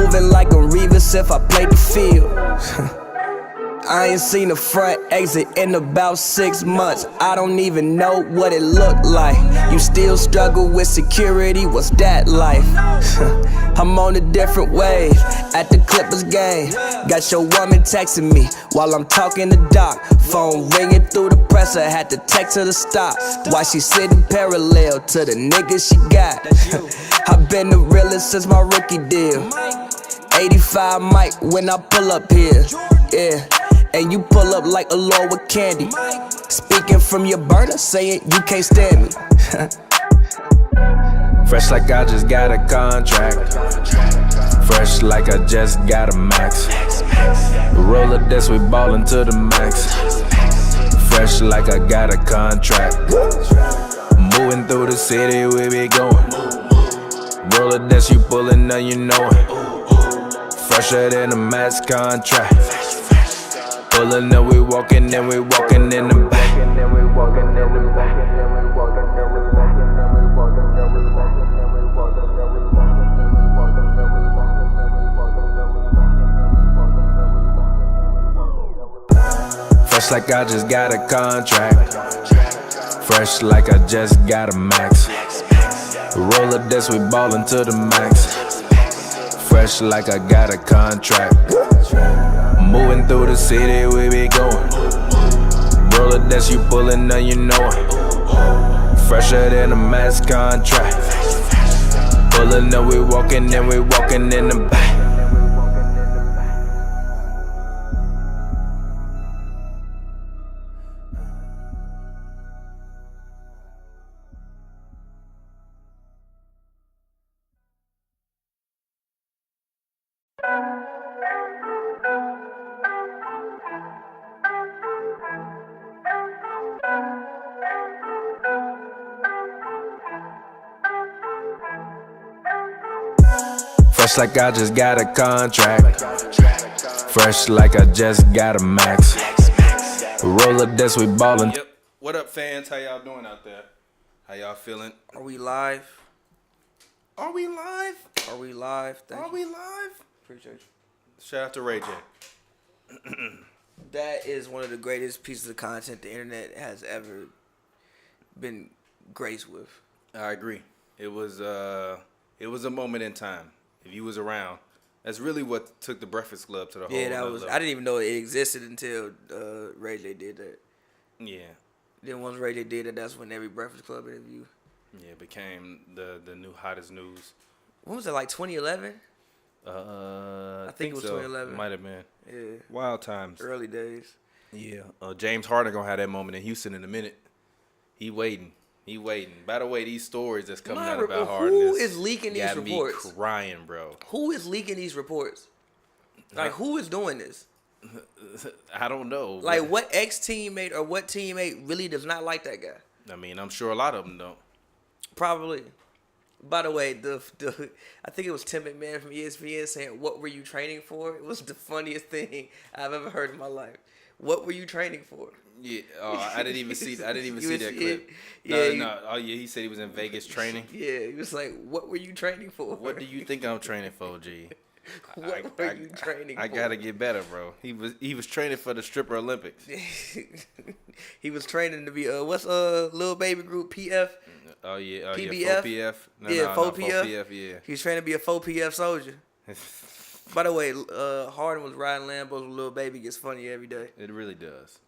moving like a Revis if I played the field. I ain't seen the front exit in about 6 months. I don't even know what it looked like. You still struggle with security, what's that life? I'm on a different wave at the Clippers game. Got your woman texting me while I'm talking to Doc. Phone ringing through the presser, had to text her to stop. While she sitting parallel to the niggas she got. I've been the realest since my rookie deal. 85 mic when I pull up here, yeah. And you pull up like a Lord with candy. Speaking from your burner, saying you can't stand me. Fresh like I just got a contract. Fresh like I just got a max. Roller this, we ballin' to the max. Fresh like I got a contract. Moving through the city, we be going. Roller this, you pullin', now you know it. Fresher than a max contract. Pullin' up, we walkin', then we walkin' in the back. Fresh like I just got a contract. Fresh like I just got a max. Roller this, we ballin' to the max. Fresh like I got a contract. Moving through the city, we be going. Roller this, you pullin', now you know it. Fresher than a max contract. Pullin' up, we walkin', then we walkin' in the back. Fresh like I just got a contract. Fresh like I just got a max. Roller this, we ballin'. Yep. What up, fans? How y'all doing out there? How y'all feeling? Are we live? Are we live? Are we live? Are we live? Appreciate you. Shout out to Ray J. That is one of the greatest pieces of content the internet has ever been graced with. I agree. It was a moment in time. If you was around, that's really what took the Breakfast Club to the whole. Yeah, that was. level. I didn't even know it existed until Ray J did that. Yeah. Then once Ray J did that, that's when every Breakfast Club interview. Yeah, it became the new hottest news. When was it, like 2011? I think it was so. 2011. Might have been. Yeah. Wild times. Early days. Yeah. James Harden gonna have that moment in Houston in a minute. He waiting. By the way, these stories that's coming out about Harden who is leaking these reports? Me crying, bro. Who is leaking these reports? Like, who is doing this? I don't know. Like, what ex-teammate or what teammate really does not like that guy? I mean, I'm sure a lot of them don't. Probably. By the way, I think it was Tim McMahon from ESPN saying, "What were you training for?" It was the funniest thing I've ever heard in my life. What were you training for? Yeah, I didn't even see that clip. Yeah, no. Oh yeah, he said he was in Vegas training. Yeah, he was like, "What were you training for?" What do you think I'm training for, G? What were you training for? I gotta get better, bro. He was training for the Stripper Olympics. He was training to be what's little baby group PF? Oh yeah, PBF? 4PF. No, 4PF. 4PF, yeah. He was training to be a 4PF soldier. By the way, Harden was riding Lambos with Lil Baby. Gets funny every day. It really does.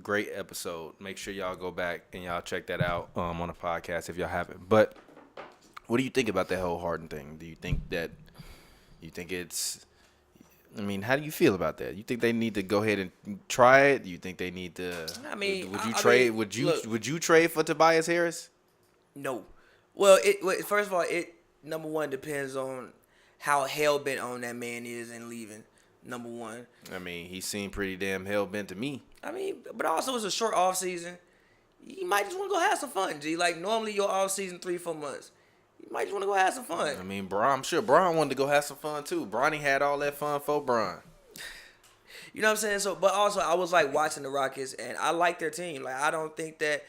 Great episode. Make sure y'all go back and y'all check that out on the podcast if y'all haven't. But what do you think about that whole Harden thing? Do you think it's? I mean, how do you feel about that? You think they need to go ahead and try it? Do you think they need to? I mean, would you trade? Would you trade for Tobias Harris? No. Well, first of all, it number one depends on how hell bent on that man is and leaving. Number one. I mean, he seemed pretty damn hell bent to me. I mean, but also it's a short off season. You might just want to go have some fun, G. Like normally your off season 3-4 months. You might just want to go have some fun. I mean, I'm sure Bron wanted to go have some fun too. Bronny had all that fun for Bron. You know what I'm saying? So, but also I was like watching the Rockets and I like their team. Like I don't think that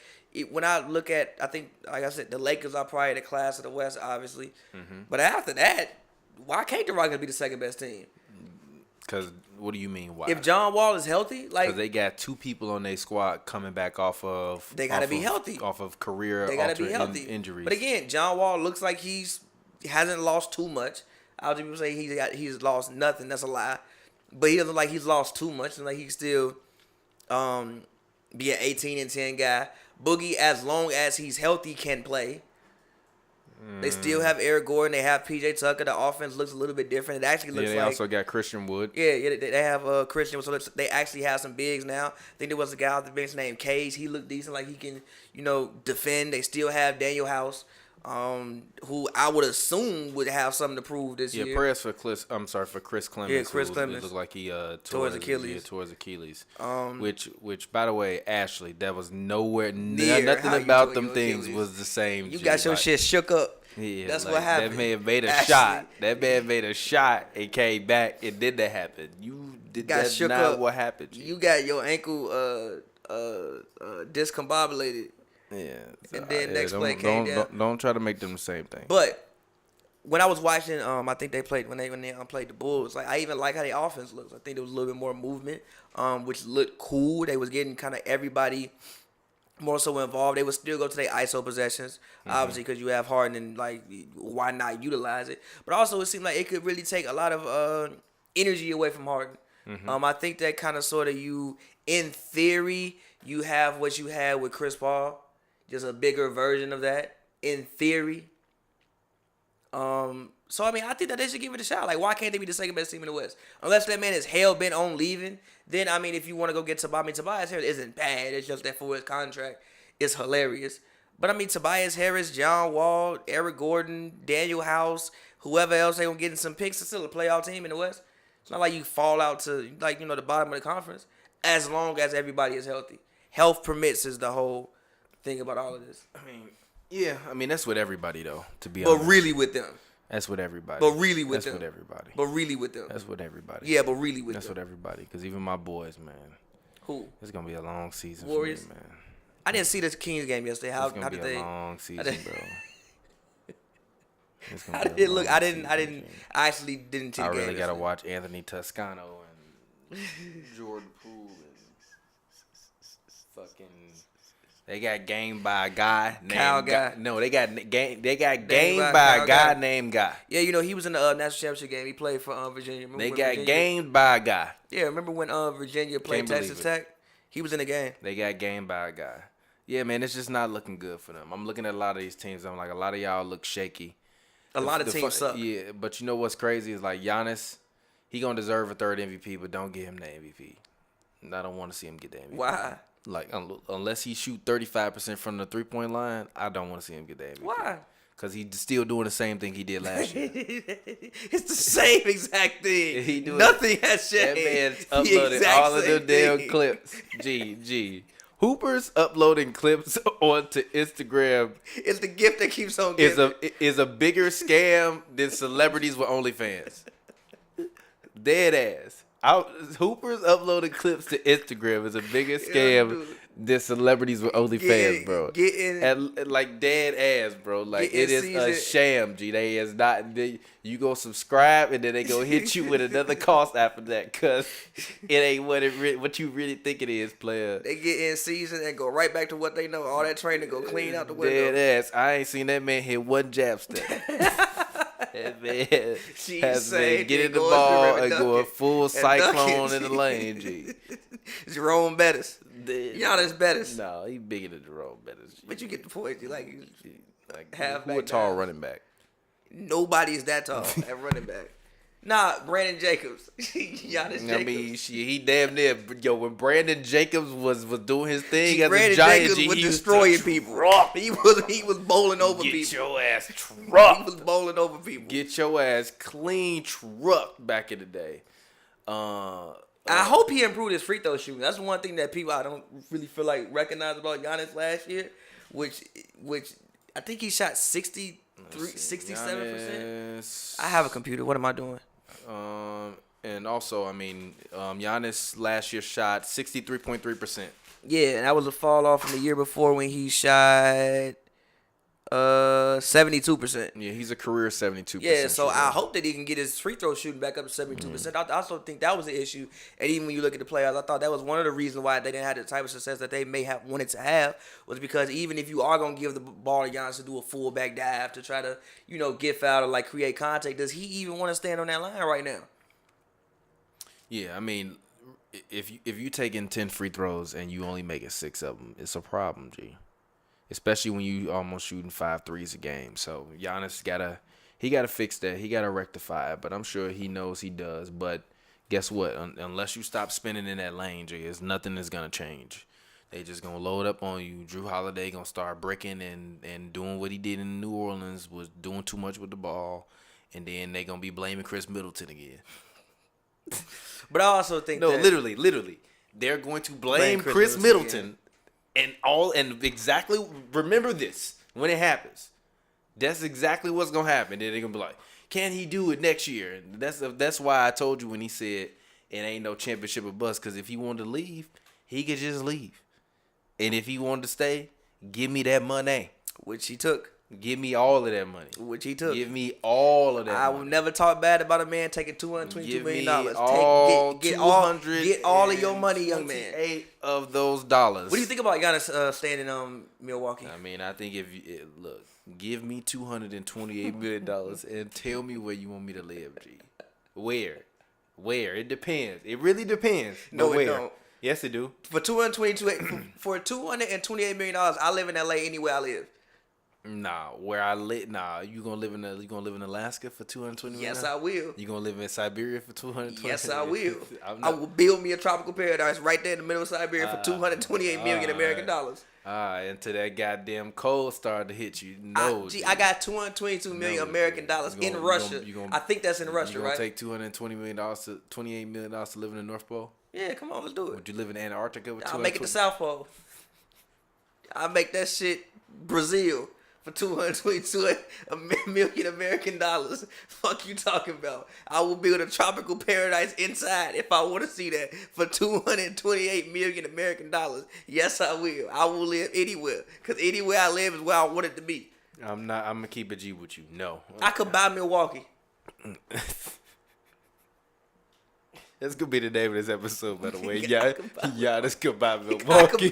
when I look at, I think like I said, the Lakers are probably the class of the West, obviously. Mm-hmm. But after that, why can't the Rockets be the second best team? Because what do you mean? Why? If John Wall is healthy, like because they got 2 people on their squad coming back off of they gotta be healthy off of career they gotta be healthy. Injuries. But again, John Wall looks like he hasn't lost too much. I'll just say he's lost nothing. That's a lie. But he doesn't like he's lost too much, and like he can still be an 18-10 guy. Boogie, as long as he's healthy, can play. They still have Eric Gordon. They have PJ Tucker. The offense looks a little bit different. It actually looks they also got Christian Wood. Yeah, they have Christian. So they actually have some bigs now. I think there was a guy off the bench named Cage. He looked decent, like he can, defend. They still have Daniel House, who I would assume would have something to prove this year. Yeah, prayers for Chris Clemens. Yeah, Chris Clemens. It looked like he tore his Achilles. Tore his Achilles. Which, by the way, Ashley, that was nowhere near nothing how you about tore them your things Achilles. was the same. You got your shit shook up. Yeah, that's like, what happened. That man made a Ashley. shot. That man made a shot and came back. It did that happen. You did got that's shook not up. what happened. You got your ankle discombobulated. Yeah. And then next play came down. Don't try to make them the same thing. But when I was watching, I think they played when they played the Bulls. Like I even like how their offense looks. I think there was a little bit more movement, which looked cool. They was getting kind of everybody more so involved. They would still go to their ISO possessions, obviously, because you have Harden and like why not utilize it? But also it seemed like it could really take a lot of energy away from Harden. I think that kind of sort of in theory, you have what you had with Chris Paul. Just a bigger version of that, in theory. So, I mean, I think that they should give it a shot. Like, why can't they be the second best team in the West? Unless that man is hell-bent on leaving, then, I mean, if you want to go get Tobias Harris isn't bad. It's just that for his contract, it's hilarious. But, I mean, Tobias Harris, John Wall, Eric Gordon, Daniel House, whoever else they going to get in some picks, it's still a playoff team in the West. It's not like you fall out to, like, the bottom of the conference, as long as everybody is healthy. Health permits is the whole thing about all of this. I mean that's with everybody though. To be honest, but really with them. That's with everybody. But really with them. them. That's with everybody. But really with them. That's with everybody. Yeah, but really with That's them. with everybody. Because even my boys, man. Who? It's gonna be a long season Warriors? for me, man. I didn't see the Kings game yesterday. How It's gonna did be they? a long season, bro. I actually didn't see the I game. really gotta yesterday. watch Anthony Toscano and Jordan Poole and fucking. They got gamed by a guy named Kyle Guy. No, they got gamed by a guy named Guy. Yeah, he was in the national championship game. He played for Virginia. They got gamed by a guy. Yeah, remember when Virginia played Texas Tech? He was in the game. They got gamed by a guy. Yeah, man, it's just not looking good for them. I'm looking at a lot of these teams. I'm like, a lot of y'all look shaky. A lot of teams suck. Yeah, but you know what's crazy is like Giannis, he gonna deserve a third MVP, but don't give him the MVP. I don't want to see him get the MVP. Why? Like unless he shoot 35% from the 3-point line, I don't want to see him get the MVP. Why? Because he's still doing the same thing he did last year. It's the same exact thing. Nothing has changed. That man's uploaded all of them damn clips. G. Hoopers uploading clips onto Instagram. It's the gift that keeps on giving. Is a bigger scam than celebrities with OnlyFans. Dead ass. Hoopers uploading clips to Instagram is a bigger scam than celebrities with OnlyFans, bro. And like dead ass, bro. Like it is a sham, G. They is not. You go subscribe and then they go hit you with another cost after that, cause it ain't what you really think it is, player. They get in season and go right back to what they know. All that training go clean out the window. Dead ass. I ain't seen that man hit one jab step. That man has been getting the ball and going full cyclone in the lane, G. Jerome Bettis. Giannis Bettis. No, he bigger than Jerome Bettis. G. But you get the point. You like half who a tall running back. Nobody's that tall at running back. Nah, Brandon Jacobs. Giannis Jacobs. I mean, he damn near. Yo, when Brandon Jacobs was doing his thing as Brandon a giant, Jacobs G, was he destroying people. He was bowling over people. Get your ass trucked. He was bowling over people. Get your ass clean trucked back in the day. I hope he improved his free throw shooting. That's one thing that people I don't really feel like recognize about Giannis last year, which I think he shot 67%. I have a computer. What am I doing? And also, I mean, Giannis last year shot 63.3%. Yeah, and that was a fall off from the year before when he shot 72%. Yeah, he's a career 72%. Yeah, so shooter. I hope that he can get his free throw shooting back up to 72%. I also think that was the issue. And even when you look at the playoffs, I thought that was one of the reasons why they didn't have the type of success that they may have wanted to have, was because even if you are going to give the ball to Giannis to do a full back dive to try to, get fouled or like create contact, does he even want to stand on that line right now? Yeah, I mean, if you taking 10 free throws and you only making 6 of them, it's a problem, G. Especially when you almost shooting 5 threes a game. So Giannis gotta fix that. He gotta rectify it. But I'm sure he knows he does. But guess what? Unless you stop spinning in that lane, G, nothing is gonna change. They just gonna load up on you. Drew Holiday gonna start bricking and doing what he did in New Orleans, was doing too much with the ball, and then they gonna be blaming Chris Middleton again. But I also think literally, they're going to blame Chris Middleton. And exactly, remember this when it happens. That's exactly what's gonna happen. Then they're gonna be like, "Can he do it next year?" And that's why I told you when he said it ain't no championship or bust. Because if he wanted to leave, he could just leave. And if he wanted to stay, give me that money, which he took. Give me all of that money, which he took. Give me all of that. I money. will never talk bad about a man taking $222 million. Get all of your money, young man. 8 of those dollars. What do you think about Giannis staying in Milwaukee? I mean, I think look, give me $228 million and tell me where you want me to live, G. Where? It depends. It really depends. No, where? It don't. Yes, it do. For $228 million, I live in LA anywhere I live. Nah, where I live. Nah, you gonna live in Alaska for $220 million? Yes, I will. You gonna live in Siberia for $220 million? Yes, I will. I will build me a tropical paradise right there in the middle of Siberia for $228 million American dollars. Until that goddamn cold started to hit you. No, I got $222 million American dollars in Russia. I think that's in Russia, right? You gonna take $220 million to $28 million to live in the North Pole? Yeah, come on, let's do it. Would you live in Antarctica with I'll make it the South Pole. I'll make that shit Brazil for $222 million American dollars. Fuck you talking about? I will build a tropical paradise inside if I want to see that for $228 million American dollars. Yes, I will. I will live anywhere, because anywhere I live is where I want it to be. I'm gonna keep a G with you. No, I could buy Milwaukee. That's gonna be the name of this episode, by the way. Giannis could buy Milwaukee.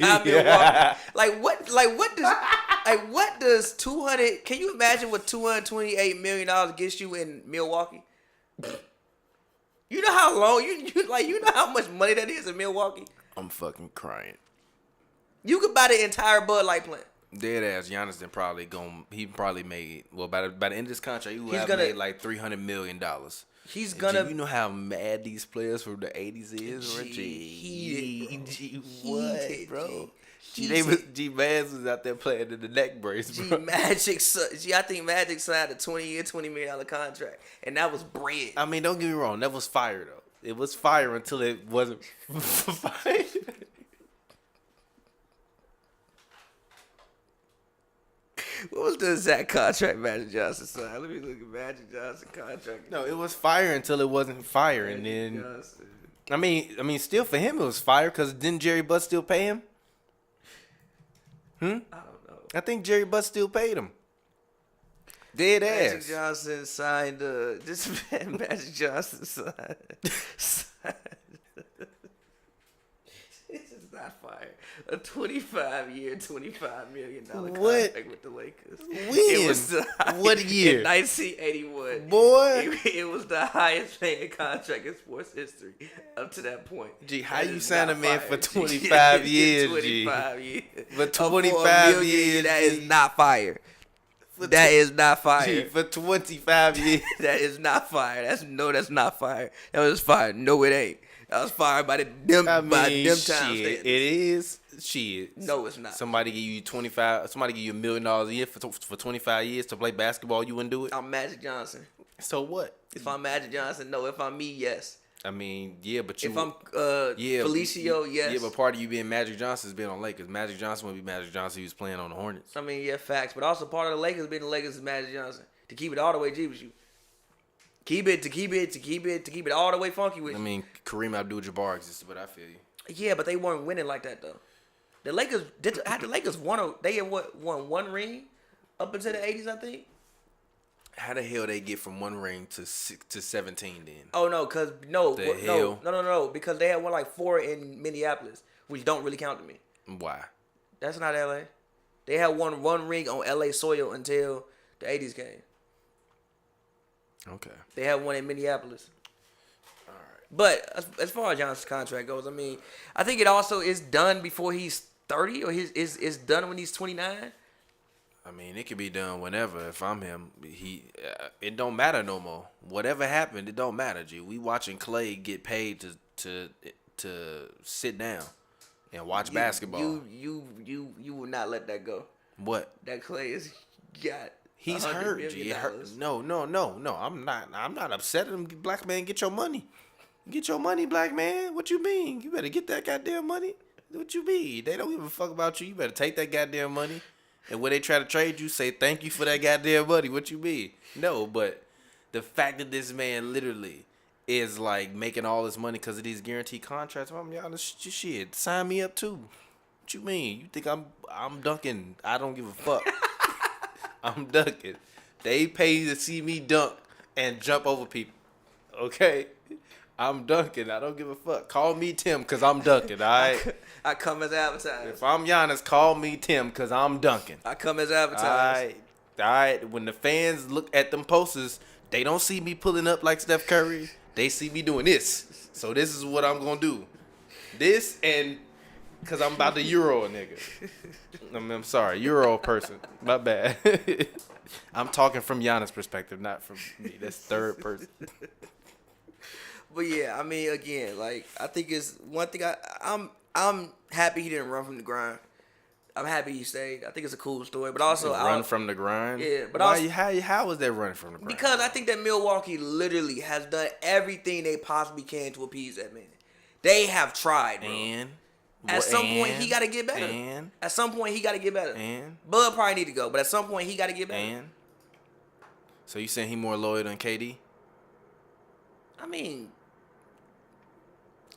What does 200? Can you imagine what $228 million gets you in Milwaukee? You know how long you know how much money that is in Milwaukee? I'm fucking crying. You could buy the entire Bud Light plant. Dead ass. Giannis then probably made, well, by the end of this contract, he will have made like $300 million. He's gonna. You know how mad these players from the 80s is, or G? What, bro? G Mans was out there playing in the neck brace, bro. I think Magic signed a 20-year, $20 million contract, and that was bread. I mean, don't get me wrong, that was fire though. It was fire until it wasn't fire. What was the exact contract Magic Johnson signed? Let me look at Magic Johnson contract. No, it was fire until it wasn't fire, and then I mean, still for him it was fire, because didn't Jerry Buss still pay him? I don't know. I think Jerry Buss still paid him. Dead ass. Magic Johnson signed. Magic Johnson signed. This is not fire. A 25-year, $25 million contract with the Lakers. When? What year? In 1981. Boy. It was the highest paying contract in sports history up to that point. Gee, how you sign a man for 25 years, 25 years. For 25 years, that is not fire. That is not fire. Gee, for 25 years. That is not fire. That's not fire. That was fire. No, it ain't. That was fired by them times. It is. Shit. No, it's not. Somebody give you $1 million a year for 25 years to play basketball, you wouldn't do it? I'm Magic Johnson. So what? If I'm Magic Johnson, no. If I'm me, yes. I mean, yeah, but you. If I'm Felicio, yes. Yeah, but part of you being Magic Johnson is being on Lakers. Magic Johnson would be Magic Johnson. He was playing on the Hornets. I mean, yeah, facts. But also part of the Lakers being the Lakers is Magic Johnson. To keep it all the way G with you. Keep it all the way funky with you. I mean, Kareem Abdul-Jabbar existed, but I feel you. Yeah, but they weren't winning like that though. The Lakers won one ring up into the 80s, I think. How the hell they get from one ring to 17 then? Oh no, The hell? no, because they had won like 4 in Minneapolis, which don't really count to me. Why? That's not LA. They had won one ring on LA soil until the 80s came. Okay. They had one in Minneapolis. All right. But as far as Giannis' contract goes, I mean, I think it also is done before he's 30, or is done when he's 29. I mean, it could be done whenever. If I'm him, it don't matter no more. Whatever happened, it don't matter. G, we watching Clay get paid to sit down and watch basketball. You will not let that go. What? That Clay is got. He's hurt. G. Hurt. No. I'm not upset at him. Black man, get your money. Get your money, black man. What you mean? You better get that goddamn money. What you mean? They don't give a fuck about you. You better take that goddamn money. And when they try to trade you, say thank you for that goddamn money. What you mean? No, but the fact that this man literally is like making all this money because of these guaranteed contracts, I'm honest, shit, sign me up too. What you mean? You think I'm dunking? I don't give a fuck. I'm dunking. They pay to see me dunk and jump over people. Okay? I'm dunking. I don't give a fuck. Call me Tim because I'm dunking, all right? I come as advertised. If I'm Giannis, call me Tim because I'm dunking. I come as advertised. All right. When the fans look at them posters, they don't see me pulling up like Steph Curry. They see me doing this. So this is what I'm going to do. This and because I'm about to Euro a nigga. I'm sorry. Euro person. My bad. I'm talking from Giannis' perspective, not from me. That's third person. But yeah, I mean, again, like I think it's one thing. I'm happy he didn't run from the grind. I'm happy he stayed. I think it's a cool story, but also run from the grind. Yeah, but why? How was that running from the grind? Because I think that Milwaukee literally has done everything they possibly can to appease that man. They have tried, bro. And at some point he got to get better. And at some point he got to get better. And Bud probably need to go, but at some point he got to get better. And so you saying he more loyal than KD? I mean,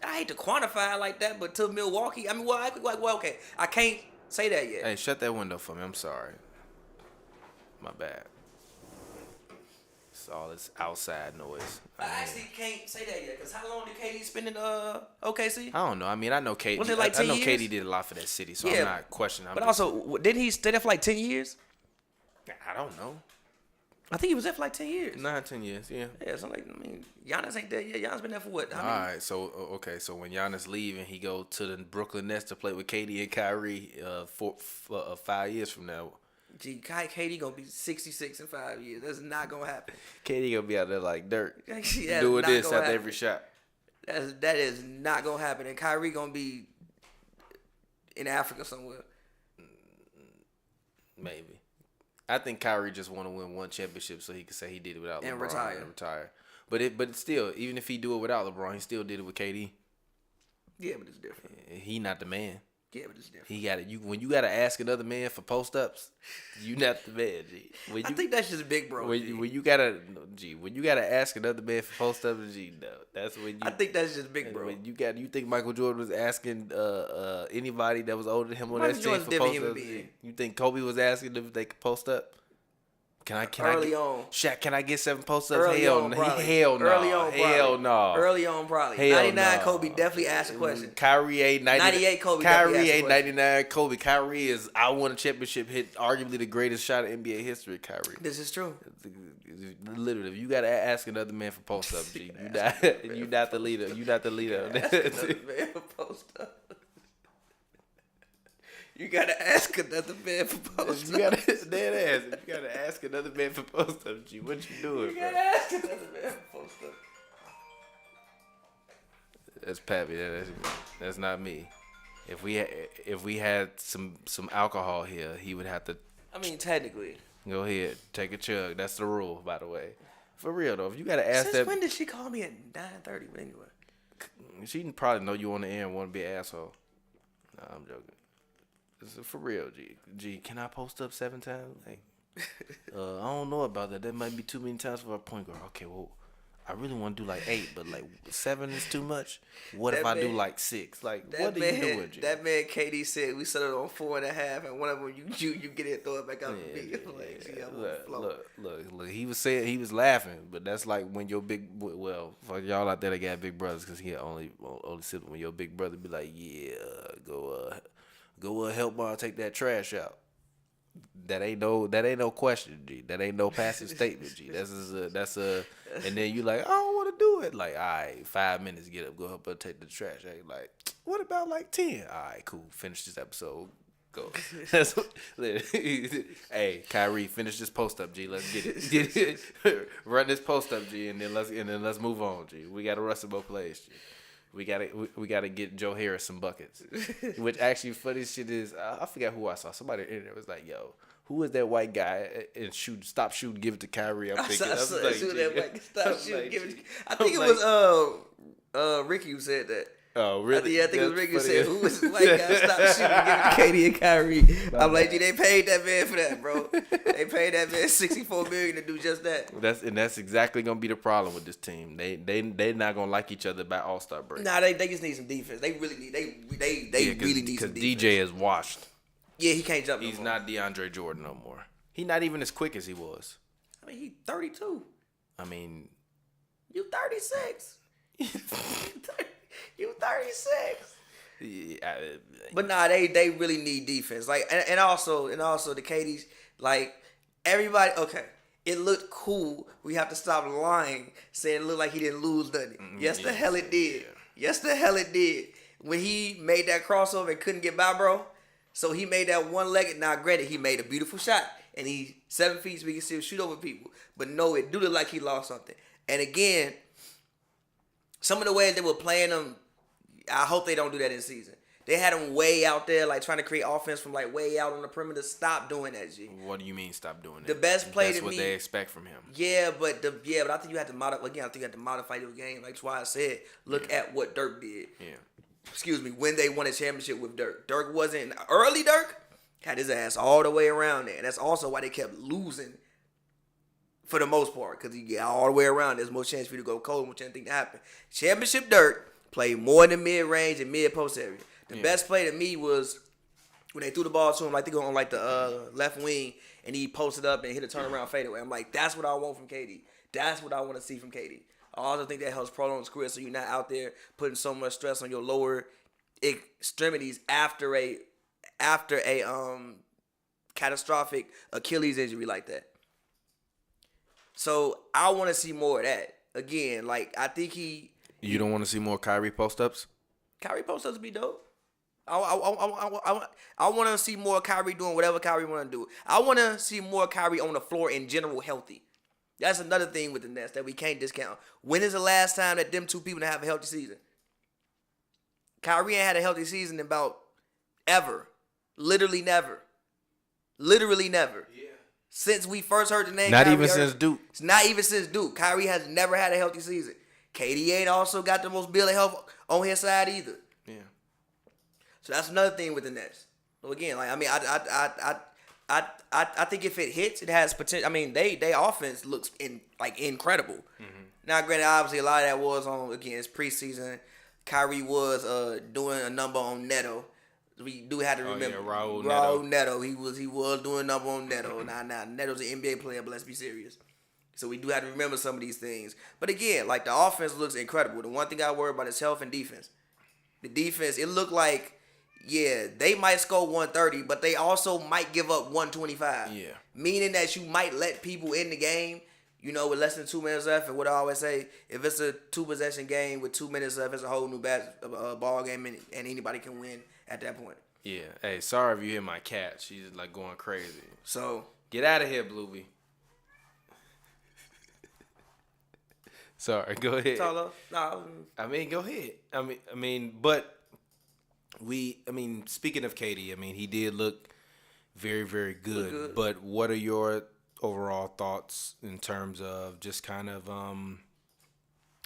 I hate to quantify it like that, but to Milwaukee, I mean, well, okay, I can't say that yet. Hey, shut that window for me. I'm sorry. My bad. It's all this outside noise. I actually can't say that yet, because how long did KD spend in OKC? I don't know. I mean, I know KD. Was it like 10 I know years? KD did a lot for that city, so I'm not questioning. But also, didn't he stay there for like 10 years? I don't know. I think he was there for like 10 years. 10 years, yeah. Yeah, so like, I mean, Giannis ain't there yet. Giannis been there for what? All right, so okay, so when Giannis leave and he go to the Brooklyn Nets to play with KD and Kyrie for 5 years from now. Gee, KD gonna be 66 in 5 years. That's not gonna happen. KD gonna be out there like dirt, Yeah, doing this after every shot. That is not gonna happen. And Kyrie gonna be in Africa somewhere. Maybe. I think Kyrie just want to win one championship so he can say he did it without LeBron and retire. But still, even if he do it without LeBron, he still did it with KD. Yeah, but it's different. He not the man. Yeah, but it's different. He got it. When you gotta ask another man for post ups, you not the man, G. I think that's just big, bro. When you gotta ask another man for post ups, G, no, that's when you. I think that's just big, bro. When you think Michael Jordan was asking anybody that was older than him on that team for post ups? You think Kobe was asking them if they could post up? Can I Shaq, can I get 7 post ups? Hell no. Hell no. Early on, probably. Hell 99 no. Kobe definitely asked a question. Kyrie ain't 98 Kobe. Kyrie ain't 99 Kobe. Kyrie is I won a championship, hit arguably the greatest shot in NBA history. Kyrie. This is true. Literally, if you gotta ask another man for post ups, G, you not the leader. You not the leader. Another man for post up. You gotta ask another man for post You gotta dead ass. You gotta ask another man for post up, G. What you doing, You gotta ask another man for post up. That's Pappy. That's not me. If we had some alcohol here, he would have to. I mean, technically. Go ahead, take a chug. That's the rule, by the way. For real though, if you gotta ask Since when did she call me at 9:30? But anyway, she probably know you on the air and want to be an asshole. Nah, I'm joking. This is for real, G. Can I post up 7 times? Like, I don't know about that. That might be too many times for a point guard. Okay, well, I really want to do like 8, but like 7 is too much. What if That I do man- like 6? Like, That what are man, you doing, G? that man KD said we settled on 4.5, and one of them you get it, throw it back out the beat. Like, see, I'm on the floor. Look. He was saying, he was laughing, but that's like when your for y'all out there that got big brothers, because he only sit when your big brother be like, yeah, go help mom take that trash out. That ain't no question, G. That ain't no passive statement, G. That's a, and then you like, I don't want to do it. Like, all right, 5 minutes, get up, go help her take the trash. Hey, like, what about like 10? All right, cool. Finish this episode. Go. That's what, hey, Kyrie, finish this post up, G. Let's get it. Run this post up, G, and then let's move on, G. We gotta run some more plays, G. We gotta get Joe Harris some buckets. Which actually funny shit is, I forgot who I saw. Somebody in there was like, yo, who is that white guy? And stop shooting, give it to Kyrie. I'm thinking, I think it was Ricky who said that. Oh, really? I think it was Ricky who said, who was the white guy? Stop shooting, give it to Katie and Kyrie. I'm like, G, they paid that man for that, bro. They paid that man $64 million to do just that. That's exactly gonna be the problem with this team. They not gonna like each other by All-Star break. Nah, they just need some defense. They really need really need some defense. Because DJ is washed. Yeah, he can't jump. He's not DeAndre Jordan no more. He's not even as quick as he was. I mean, he 32. I mean, You 36. You 36. yeah, But nah, they really need defense. Like and also the KD's like everybody. Okay, it looked cool. We have to stop lying, saying it looked like he didn't lose nothing. Yes, the hell it did. Yeah. Yes, the hell it did. When he made that crossover and couldn't get by, bro. So he made that one-legged. Now, granted, he made a beautiful shot, and he's 7 feet, so he can still shoot over people. But no, it do look like he lost something. And again, some of the ways they were playing him, I hope they don't do that in season. They had him way out there, like trying to create offense from like way out on the perimeter. Stop doing that, G. what do you mean stop doing it? The best play That's to what me. they expect from him. Yeah, but I think you had to modify. Again, I think you had to modify your game. Like that's why I said, look at what Dirk did. Yeah. Excuse me, when they won a championship with Dirk. Dirk wasn't early. Dirk had his ass all the way around there. And that's also why they kept losing for the most part, because he got all the way around. There's more chance for you to go cold, more chance to happen. Championship Dirk played more in the mid-range and mid-post area. The best play to me was when they threw the ball to him, like they go on like the left wing, and he posted up and hit a turnaround fadeaway. I'm like, that's what I want from KD. That's what I want to see from KD. I also think that helps prolong his career, so you're not out there putting so much stress on your lower extremities after a catastrophic Achilles injury like that. So I want to see more of that. Again, like I think You don't want to see more Kyrie post-ups? Kyrie post-ups be dope. I want to see more Kyrie doing whatever Kyrie want to do. I want to see more Kyrie on the floor in general healthy. That's another thing with the Nets that we can't discount. When is the last time that them two people have a healthy season? Kyrie ain't had a healthy season in about ever. Literally never. Literally never. Yeah. Since we first heard the name Not Kyrie even since Duke. Not even since Duke. Kyrie has never had a healthy season. KD ain't also got the most bill of health on his side either. Yeah. So that's another thing with the Nets. So again, like I mean, I think if it hits, it has potential. I mean, they offense looks incredible. Mm-hmm. Now, granted, obviously a lot of that was on it's preseason. Kyrie was doing a number on Neto. We do have to remember Raul Neto. He was doing a number on Neto. now Neto's an NBA player, but let's be serious. So we do have to remember some of these things. But again, like the offense looks incredible. The one thing I worry about is health and defense. The defense, it looked like, yeah, they might score 130, but they also might give up 125. Yeah. Meaning that you might let people in the game, with less than 2 minutes left. And what I always say, if it's a 2-possession game with 2 minutes left, it's a whole new ball game, and anybody can win at that point. Yeah. Hey, sorry if you hear my cat. She's like going crazy. So get out of here, Bluey. Sorry, go ahead. No. I mean, go ahead. But speaking of KD, he did look very, very good. But what are your overall thoughts in terms of just kind of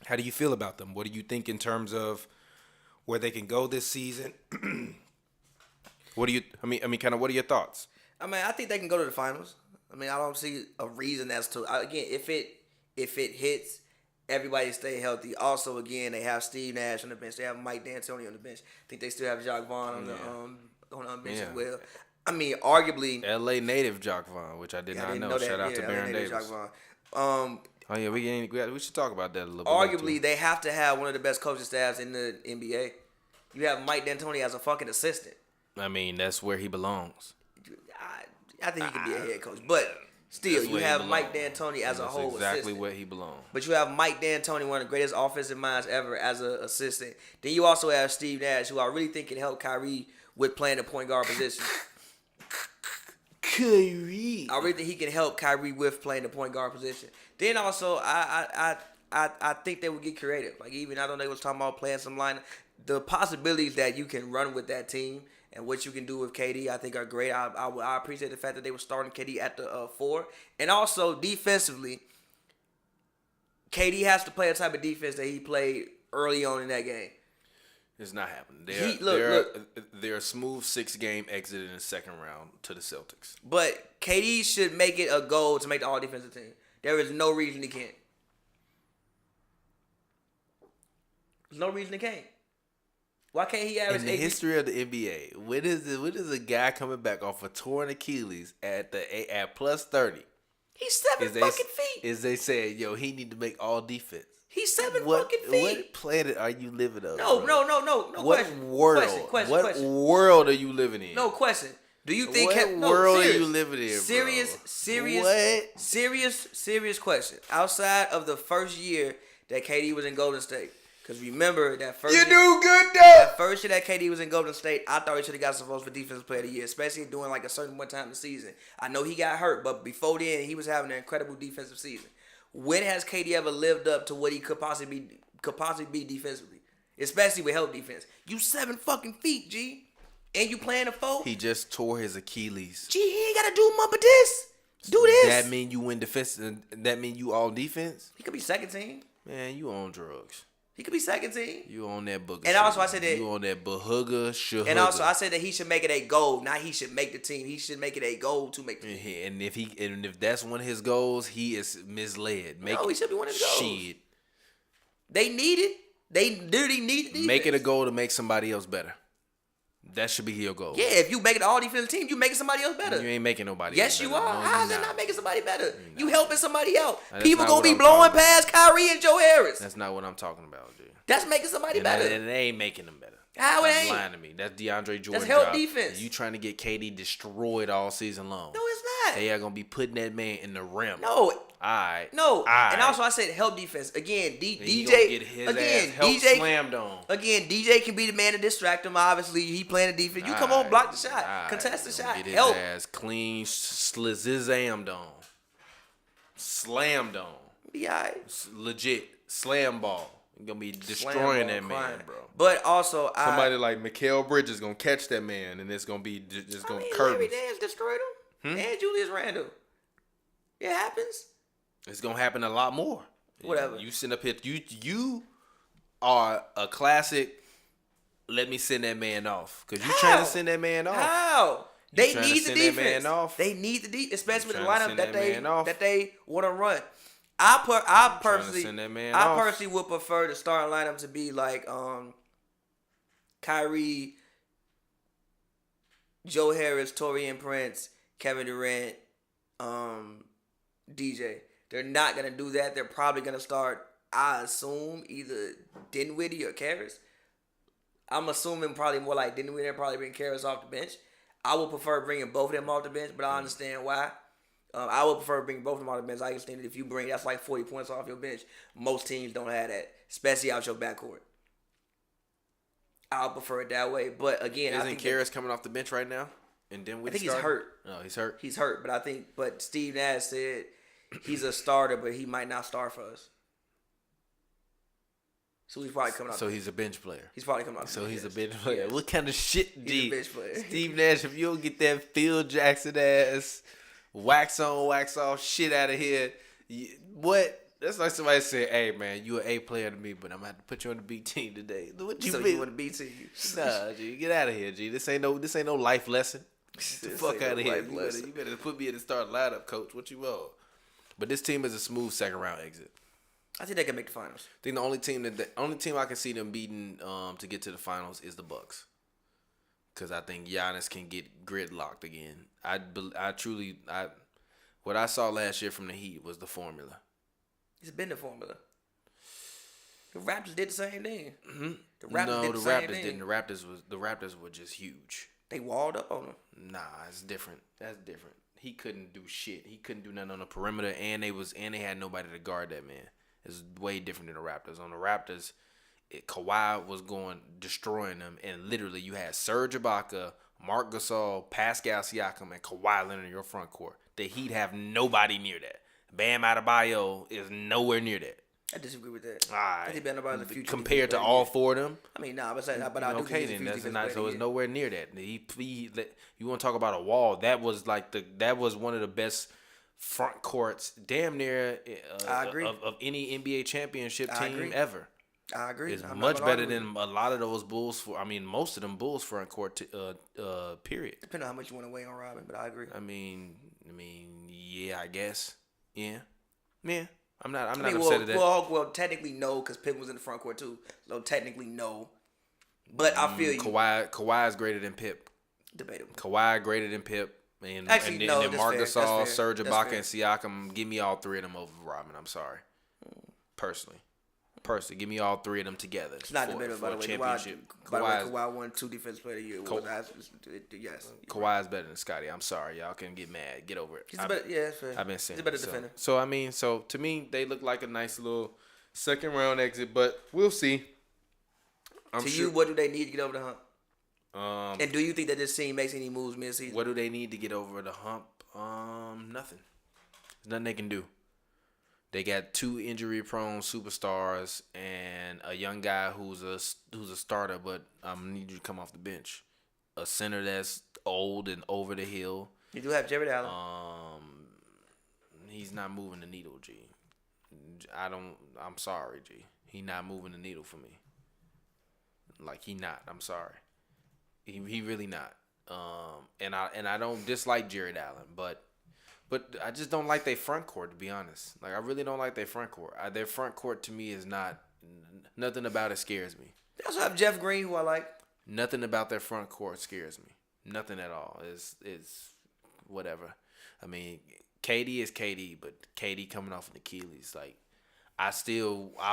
how do you feel about them? What do you think in terms of where they can go this season? What are your thoughts? I think they can go to the finals. I don't see a reason as to, again, if it hits everybody stay healthy. Also, again, they have Steve Nash on the bench. They have Mike D'Antoni on the bench. I think they still have Jacques Vaughn on the bench as well. I mean, arguably, L.A. native Jock Vaughn, which I did not know. Shout out to Baron Davis. We should talk about that a little bit. Arguably, they have to have one of the best coaching staffs in the NBA. You have Mike D'Antoni as a fucking assistant. I mean, that's where he belongs. I think he could be a head coach, but still, you have Mike D'Antoni as a whole assistant. That's exactly where he belongs. But you have Mike D'Antoni, one of the greatest offensive minds ever, as an assistant. Then you also have Steve Nash, who I really think can help Kyrie with playing the point guard position. Kyrie. I really think he can help Kyrie with playing the point guard position. Then also, I think they would get creative. Like, even I know they was talking about playing some line. The possibilities that you can run with that team and what you can do with KD, I think are great. I appreciate the fact that they were starting KD at the 4. And also, defensively, KD has to play a type of defense that he played early on in that game. It's not happening. They're a smooth 6-game exit in the second round to the Celtics. But KD should make it a goal to make the all-defensive team. There is no reason he can't. There's no reason he can't. Why can't he average in the history of the NBA? When is a guy coming back off a torn Achilles at plus 30? He's 7 fucking feet. Is they say, yo, he need to make all defense. He's 7 fucking feet. What planet are you living on? No. What question. world? Question. World are you living in? No question. Do you think world are you living in? Serious question. Outside of the first year that KD was in Golden State. Because remember that first year. Do good though. That first year that KD was in Golden State, I thought he should have got some votes for Defensive Player of the Year, especially during like a certain one time in the season. I know he got hurt, but before then, he was having an incredible defensive season. When has KD ever lived up to what he could possibly be defensively? Especially with help defense. You 7 fucking feet, G. And you playing a 4? He just tore his Achilles. G, he ain't got to do much but this. Do this. That mean you win defense? That mean you all defense? He could be second team. Man, you on drugs. He could be second team. You on that booger. And also I said that. You on that bahooga, shahooga. And also I said that he should make it a goal. Not he should make the team. He should make it a goal to make the team. And if that's one of his goals, he is misled. He should be one of his goals. Shit. They need it. They literally need the defense. Make it a goal to make somebody else better. That should be your goal. Yeah, if you make it an all defensive team, you making somebody else better. You ain't making nobody yes, else better. Yes, you are. How is that not making somebody better? You helping somebody out. That's people going to be blowing past Kyrie and Joe Harris. That's not what I'm talking about, dude. That's making somebody better. And it ain't making them better. How it That's ain't? lying to me. That's DeAndre Jordan's That's help job. defense. You trying to get KD destroyed all season long. No, it's not. They are going to be putting that man in the rim. No. Alright. No. And also I said help defense. Again, DJ. Get his ass help DJ slammed on. Again, DJ can be the man to distract him. Obviously, he playing the defense. You come on, block the shot. Contest the shot. Get his help. ass clean slizzammed on. Slammed on. Be alright. Legit. Slam ball. You're going to be destroying that man, bro. But also, somebody like Mikal Bridges going to catch that man, and it's going to be just going to curve. Larry Nance destroyed him. And Julius Randle. It happens. It's going to happen a lot more. Whatever. You send up here. You are a classic, let me send that man off. Because you trying to send that man off. How? They need the defense. They need the defense, especially with the lineup that they want to run. I personally would prefer the starting lineup to be like Kyrie, Joe Harris, Taurean Prince, Kevin Durant, DJ. They're not gonna do that. They're probably gonna start, I assume, either Dinwiddie or Karras. I'm assuming probably more like Dinwiddie and probably bring Karras off the bench. I would prefer bringing both of them off the bench, but I understand why. I would prefer bringing both of them off the bench. I understand that if you bring, that's like 40 points off your bench. Most teams don't have that, especially out your backcourt. I would prefer it that way. But again, isn't Karras coming off the bench right now? And then I think he's hurt. No, he's hurt. He's hurt, but Steve Nash said he's a starter, but he might not start for us. So he's probably coming out. So he's a bench player. He's probably coming out. So he's a bench player. Yes. What kind of shit, G? He's a bench player. Steve Nash, if you don't get that Phil Jackson ass wax on, wax off shit out of here, what? That's like somebody said, "Hey man, you an A player to me, but I'm gonna have to put you on the B team today." What you mean? You want the B team? Nah, G, get out of here, G. This ain't no life lesson. Get the fuck out of here. You better put me in the starting lineup, coach. What you want? But this team is a smooth second round exit. I think they can make the finals. I think the only team I can see them beating to get to the finals is the Bucks. Because I think Giannis can get gridlocked again. What I saw last year from the Heat was the formula. It's been the formula. The Raptors did the same thing. Mm-hmm. The Raptors didn't. The Raptors were just huge. They walled up on them. Nah, it's different. That's different. He couldn't do shit. He couldn't do nothing on the perimeter, and they had nobody to guard that man. It's way different than the Raptors. On the Raptors, Kawhi was destroying them, and literally you had Serge Ibaka, Marc Gasol, Pascal Siakam, and Kawhi Leonard in your front court. The Heat have nobody near that. Bam Adebayo is nowhere near that. I disagree with that. All right. I think Bam Adebayo in the future. Compared to all four of them? I mean, nah, but I do okay, think then he's that's not. So it's nowhere near that. You want to talk about a wall? That was one of the best front courts, damn near. I agree. Of any NBA championship team ever. I agree. It's much better than a lot of those Bulls. Most of them Bulls front court. Period. Depending on how much you want to weigh on Robin, but I agree. I mean, yeah, I guess, yeah. I'm not upset at that. Well, technically no, because Pippen was in the front court too. So technically no, but I feel you. Kawhi is greater than Pip. Debatable. Kawhi greated than Pip. And Actually, no, then Marc Gasol, Serge Ibaka, and fair. Siakam. Give me all three of them over Robin. I'm sorry. Personally, give me all three of them together. It's not debatable, by the way. Championship. Kawhi won 2 defensive player of the year. Yes. Kawhi is better than Scotty. I'm sorry. Y'all can get mad. Get over it. He's better. Yeah, that's fair. I've been saying. He's a better defender. So to me, they look like a nice little second round exit, but we'll see. You, what do they need to get over the hump? And do you think that this team makes any moves mid-season? What do they need to get over the hump? Nothing. There's nothing they can do. They got 2 injury-prone superstars and a young guy who's a starter, but I need you to come off the bench. A center that's old and over the hill. You do have Jared Allen. He's not moving the needle, G. I'm sorry, G. He not moving the needle for me. Like, he not. I'm sorry. He really not. And I don't dislike Jared Allen, but I just don't like their front court, to be honest. Like, I really don't like their front court. Their front court to me is nothing about it scares me. They also have Jeff Green, who I like. Nothing about their front court scares me. Nothing at all. It's whatever. I mean, KD is KD, but KD coming off an Achilles, like, I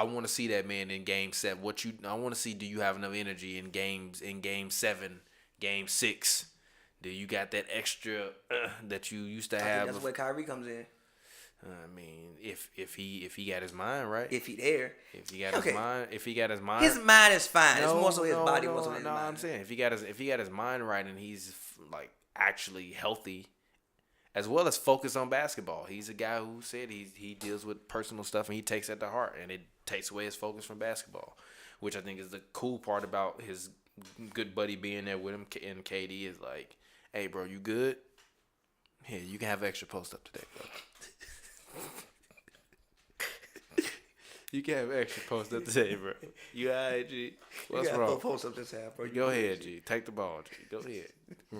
want to see that man in Game 7. I want to see, do you have enough energy in Game 7, Game 6? Do you got that extra that you used to have? I think that's where Kyrie comes in. I mean, if he got his mind right, if he there, if he got his mind, his mind is fine. It's more so his body. More so his mind. I'm saying if he got his mind right and he's like actually healthy, as well as focused on basketball. He's a guy who said he deals with personal stuff and he takes that to heart, and it takes away his focus from basketball, which I think is the cool part about his good buddy being there with him. And KD is like, hey, bro, you good? Here, you can have extra post up today, bro. You can have extra post up today, bro. You all right, G? What's wrong? You post up this half, bro. Go ahead, G. Take the ball, G. Go ahead.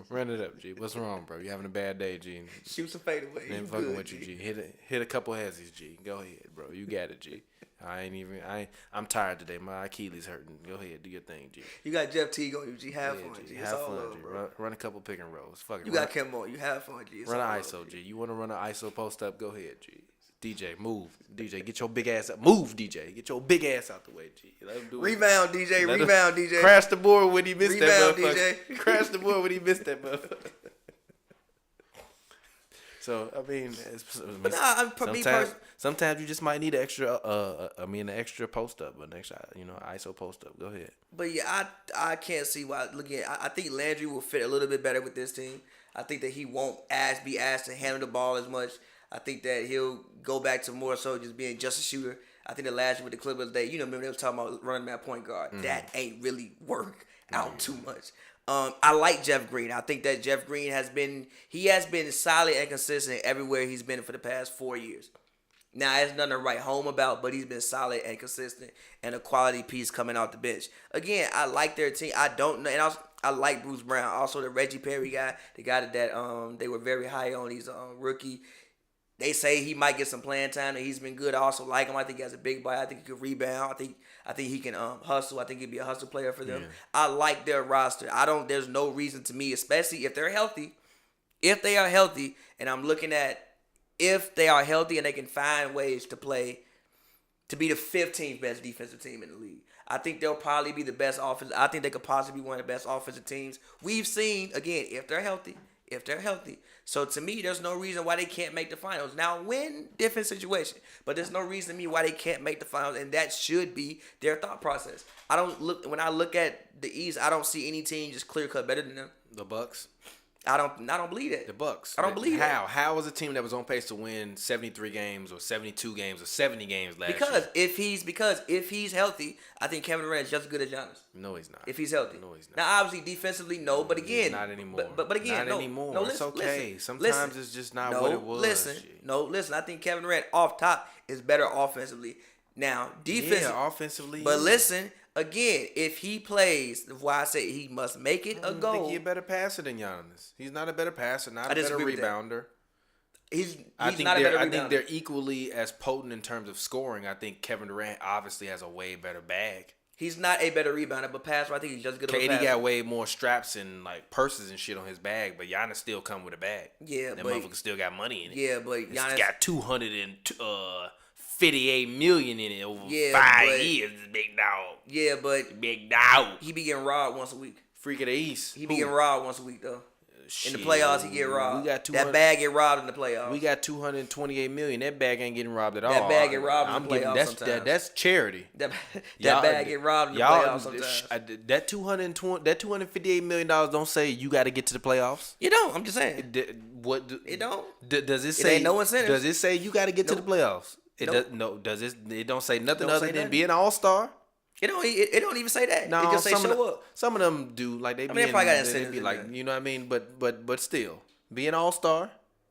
Run it up, G. What's wrong, bro? You having a bad day, G? Shoot some fadeaway. Ain't fucking with you, G. Hit a couple hezzies, G. Go ahead, bro. You got it, G. I'm tired today. My Achilles hurting. Go ahead, do your thing, G. You got Jeff Teague on you, G. Have fun, G. Have fun, G. Bro. Run a couple pick and rolls. Fuck it. You got Kim on. You have fun, G. Run an ISO, G. You want to run an ISO post up? Go ahead, G. DJ, move. DJ, get your big ass up. Move, DJ. Get your big ass out the way, G. Let him do Rebound, it. DJ. Rebound, DJ. Crash the board when he missed that Rebound, motherfucker. DJ. Crash the board when he missed that motherfucker. So I mean, sometimes you just might need an extra, an extra post up, an extra, ISO post up. Go ahead. But yeah, I can't see why. Looking at, I think Landry will fit a little bit better with this team. I think that he won't be asked to handle the ball as much. I think that he'll go back to more so just being just a shooter. I think the last year with the Clippers, remember they was talking about running that point guard. Mm-hmm. That ain't really worked out too much. I like Jeff Green. I think that Jeff Green has been solid and consistent everywhere he's been for the past 4 years. Now, there's nothing to write home about, but he's been solid and consistent and a quality piece coming out the bench. Again, I like their team. I don't know, and I like Bruce Brown. Also, the Reggie Perry guy, the guy that they were very high on. He's a rookie. They say he might get some playing time, and he's been good. I also like him. I think he has a big body. I think he can rebound. I think he can hustle. I think he'd be a hustle player for them. Yeah. I like their roster. There's no reason to me, especially if they're healthy. If they are healthy, and I'm looking at if they are healthy and they can find ways to play to be the 15th best defensive team in the league. I think they'll probably be the best offense. I think they could possibly be one of the best offensive teams we've seen, again, if they're healthy. So to me, there's no reason why they can't make the finals. Now, win, different situation. But there's no reason to me why they can't make the finals, and that should be their thought process. When I look at the East, I don't see any team just clear cut better than them. The Bucks. I don't believe that. The Bucks. I don't believe that. How was a team that was on pace to win 73 games or 72 games or 70 games last year? If he's healthy, I think Kevin Durant is just as good as Giannis. No, he's not. If he's healthy. No, he's not. Now, obviously, defensively, no. But again, not anymore. But again, not anymore. No, it's okay. Listen, sometimes it's just not what it was. Listen. I think Kevin Durant off top is better offensively. Now, defense. Yeah, offensively. But listen. Again, if he plays, why I say he must make it a goal. I think he's a better passer than Giannis. He's not a better passer, not a better rebounder. I think they're equally as potent in terms of scoring. I think Kevin Durant obviously has a way better bag. He's not a better rebounder, but passer, I think he's just good at KD got way more straps and like purses and shit on his bag, but Giannis still come with a bag. Yeah, that motherfucker still got money in it. Yeah, but Giannis got 258 million in it over 5 years. Big dog. Yeah, but big dog. He be getting robbed once a week. Freak of the East. He be getting robbed once a week though. In the playoffs, he get robbed. That bag get robbed in the playoffs. We got 228 million. That bag ain't getting robbed at all. That bag get robbed in the playoffs sometimes. That's charity. That bag get robbed in the playoffs sometimes. That 258 million dollars don't say you got to get to the playoffs. You don't. I'm just saying. It don't. Does it say? It ain't no incentive. Does it say you got to get to the playoffs? It does. No. Does it? It don't say nothing other than be an all-star. It don't even say that. No, it just say show up. Some of them do. Like they probably got incentives. Be like, you know what I mean? But still, be an all-star,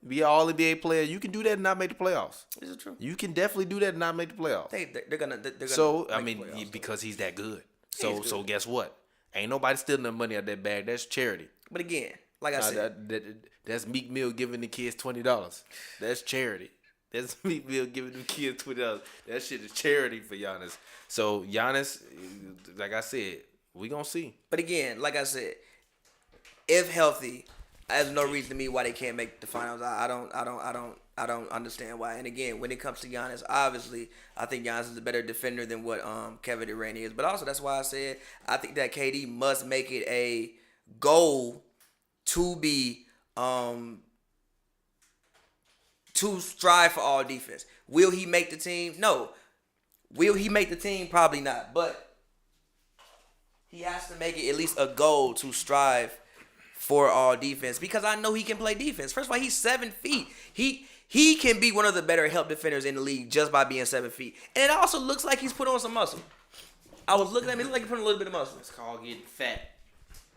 be an all-NBA player. You can do that and not make the playoffs. Is it true? You can definitely do that and not make the playoffs. They're gonna. So I mean, because he's that good. So guess what? Ain't nobody stealing the money out of that bag. That's charity. But again, like I said, that's Meek Mill giving the kids $20. That's charity. That's Meek Mill giving the kids $20. That shit is charity for Giannis. So Giannis, like I said, we gonna see. But again, like I said, if healthy, there's no reason to me why they can't make the finals. I don't understand why. And again, when it comes to Giannis, obviously, I think Giannis is a better defender than what Kevin Durant is. But also, that's why I said I think that KD must make it a goal to be to strive for all defense. Will he make the team? No. Will he make the team? Probably not. But he has to make it at least a goal to strive for all defense because I know he can play defense. First of all, he's 7 feet. He can be one of the better help defenders in the league just by being 7 feet. And it also looks like he's put on some muscle. I was looking at him. It looked like he put on a little bit of muscle. It's called getting fat.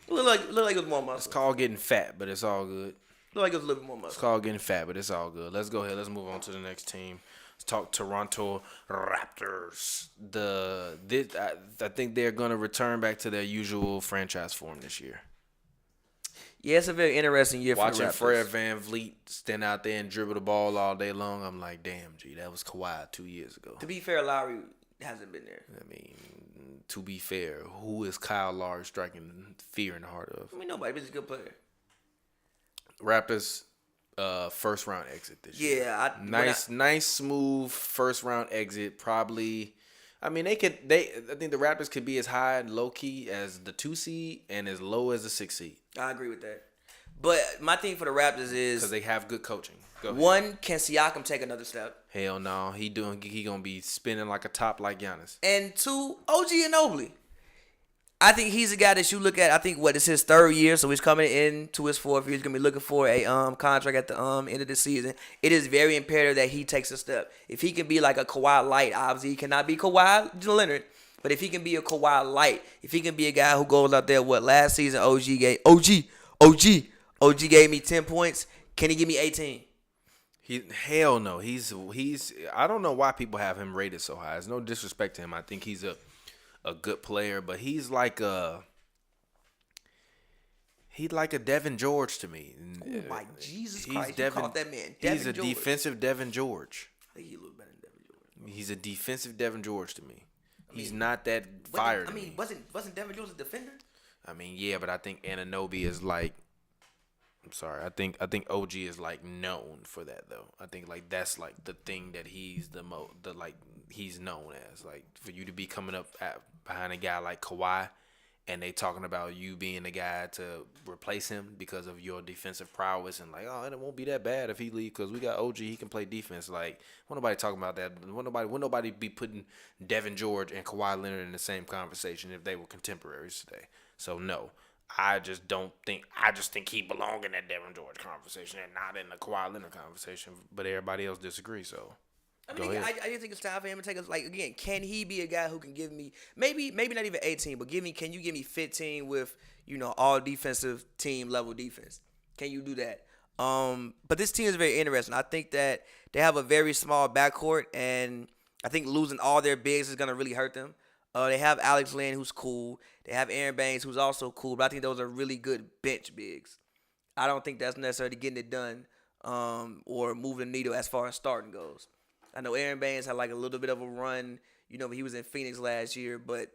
Look like it was more muscle. It's called getting fat, but it's all good. Look like it was a little bit more muscle. It's called getting fat, but it's all good. Let's go ahead. Let's move on to the next team. Let's talk Toronto Raptors. I think they're going to return back to their usual franchise form this year. Yeah, it's a very interesting year for the Raptors. Watching Fred VanVleet stand out there and dribble the ball all day long, I'm like, damn, G, that was Kawhi 2 years ago. To be fair, Lowry hasn't been there. I mean, to be fair, who is Kyle Lowry striking fear in the heart of? I mean, nobody, but he's a good player. Raptors first round exit this year. Yeah, nice smooth first round exit. Probably, I mean I think the Raptors could be as high and low key as the 2 seed and as low as the 6 seed. I agree with that. But my thing for the Raptors is because they have good coaching. Go ahead. One, can Siakam take another step? Hell no, he gonna be spinning like a top like Giannis. And 2, OG Anunoby. I think he's a guy that you look at. I think it's his 3rd year, so he's coming into his 4th year. He's gonna be looking for a contract at the end of the season. It is very imperative that he takes a step. If he can be like a Kawhi light, obviously he cannot be Kawhi Leonard, but if he can be a Kawhi light, if he can be a guy who goes out there, last season OG gave me 10 points. Can he give me 18? Hell no. He's I don't know why people have him rated so high. There's no disrespect to him. I think he's a good player, but he's like He like a Devin George to me. Oh my Jesus He's Christ! You caught that man. He's Devin a George. defensive Devin George. I think he a little better than Devin George. He's a defensive Devin George to me. He's not that fire to me. Wasn't Devin George a defender? I mean, yeah, but I think Anunoby is like. I'm sorry. I think OG is like known for that though. I think like that's like the thing that he's he's known as, like, for you to be coming up behind a guy like Kawhi, and they talking about you being the guy to replace him because of your defensive prowess, and like, oh, it won't be that bad if he leave because we got OG, he can play defense. Like, won't nobody talking about that? Won't nobody be putting Devin George and Kawhi Leonard in the same conversation if they were contemporaries today? So no. I just think he belong in that Devin George conversation and not in the Kawhi Leonard conversation. But everybody else disagrees. So I just think it's time for him to take us. Like, again, can he be a guy who can give me maybe not even 18, but can you give me 15 with, all defensive team level defense? Can you do that? But this team is very interesting. I think that they have a very small backcourt, and I think losing all their bigs is gonna really hurt them. They have Alex Len, who's cool. They have Aaron Baines, who's also cool. But I think those are really good bench bigs. I don't think that's necessarily getting it done or moving the needle as far as starting goes. I know Aaron Baines had like a little bit of a run. He was in Phoenix last year, but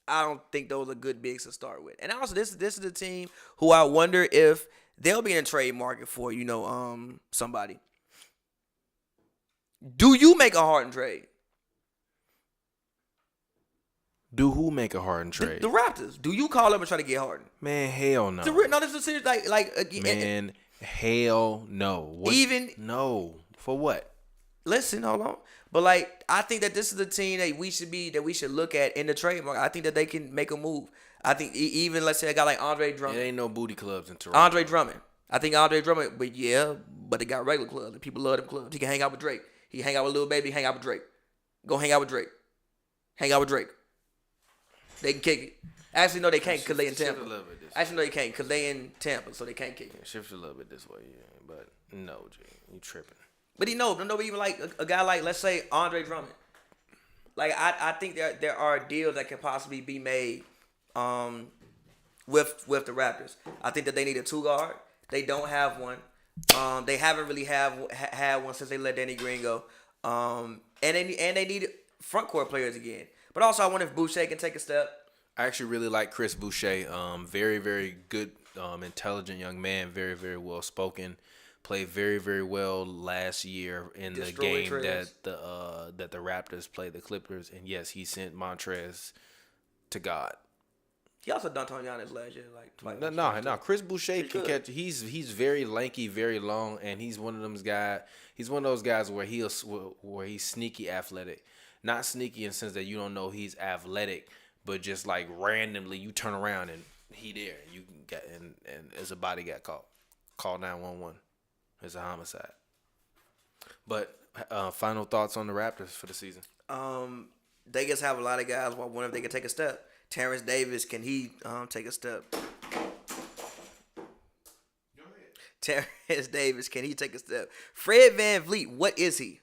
I don't think those are good bigs to start with. And also, this is a team who I wonder if they'll be in a trade market for, somebody. Do you make a Harden trade? Do who make a Harden trade? The Raptors. Do you call up and try to get Harden? Man, hell no. No, this is serious. Man, hell no. No. For what? Listen, hold on. But I think that this is a team that we should look at in the trade market. I think that they can make a move. I think even, let's say, a guy like Andre Drummond. There ain't no booty clubs in Toronto. Andre Drummond. I think Andre Drummond, but they got regular clubs. And people love them clubs. He can hang out with Drake. He hang out with Lil Baby. Hang out with Drake. Go hang out with Drake. Hang out with Drake. They can kick it. Actually, no, they can't because they in Tampa. Actually, no, they can't because they in Tampa, so they can't kick it. Shift a little bit this way, yeah. But no, G, you tripping. But nobody even like a guy like, let's say, Andre Drummond. Like, I think there are deals that can possibly be made with the Raptors. I think that they need a 2-guard. They don't have one. They haven't really had one since they let Danny Green go. And they need front court players again. But also, I wonder if Boucher can take a step. I actually really like Chris Boucher. Very, very good, intelligent young man. Very, very well spoken. Played very, very well last year in the game that the Raptors played the Clippers. And yes, he sent Montrez to God. He also dunked on Giannis last year, like twice. No. Chris Boucher can catch. He's very lanky, very long, and he's one of those guys where he's sneaky athletic. Not sneaky in the sense that you don't know he's athletic, but just like randomly you turn around and he there. You can get and as a body got caught. Call 911. It's a homicide. But final thoughts on the Raptors for the season? They just have a lot of guys. I wonder if they can take a step. Terrence Davis, can he take a step? Go ahead. Terrence Davis, can he take a step? Fred VanVleet, what is he?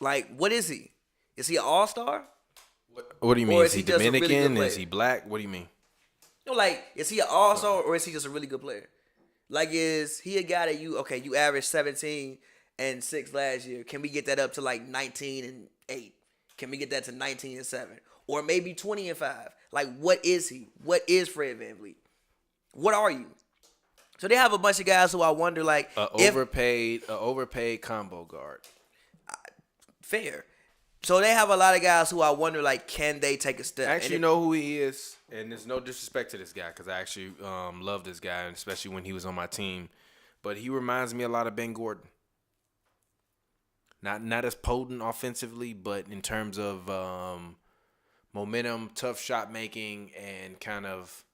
Like, what is he? Is he an all-star? What do you mean? Is he Dominican? Is he black? What do you mean? Is he an all-star or is he just a really good player? Like, is he a guy that you averaged 17 and 6 last year. Can we get that up to like 19 and 8? Can we get that to 19 and 7? Or maybe 20 and 5? Like, what is he? What is Fred VanVleet? What are you? So they have a bunch of guys who I wonder, like, overpaid combo guard. Fair. So they have a lot of guys who I wonder, like, can they take a step? I actually know who he is, and there's no disrespect to this guy because I actually love this guy, and especially when he was on my team. But he reminds me a lot of Ben Gordon. Not as potent offensively, but in terms of momentum, tough shot making, and kind of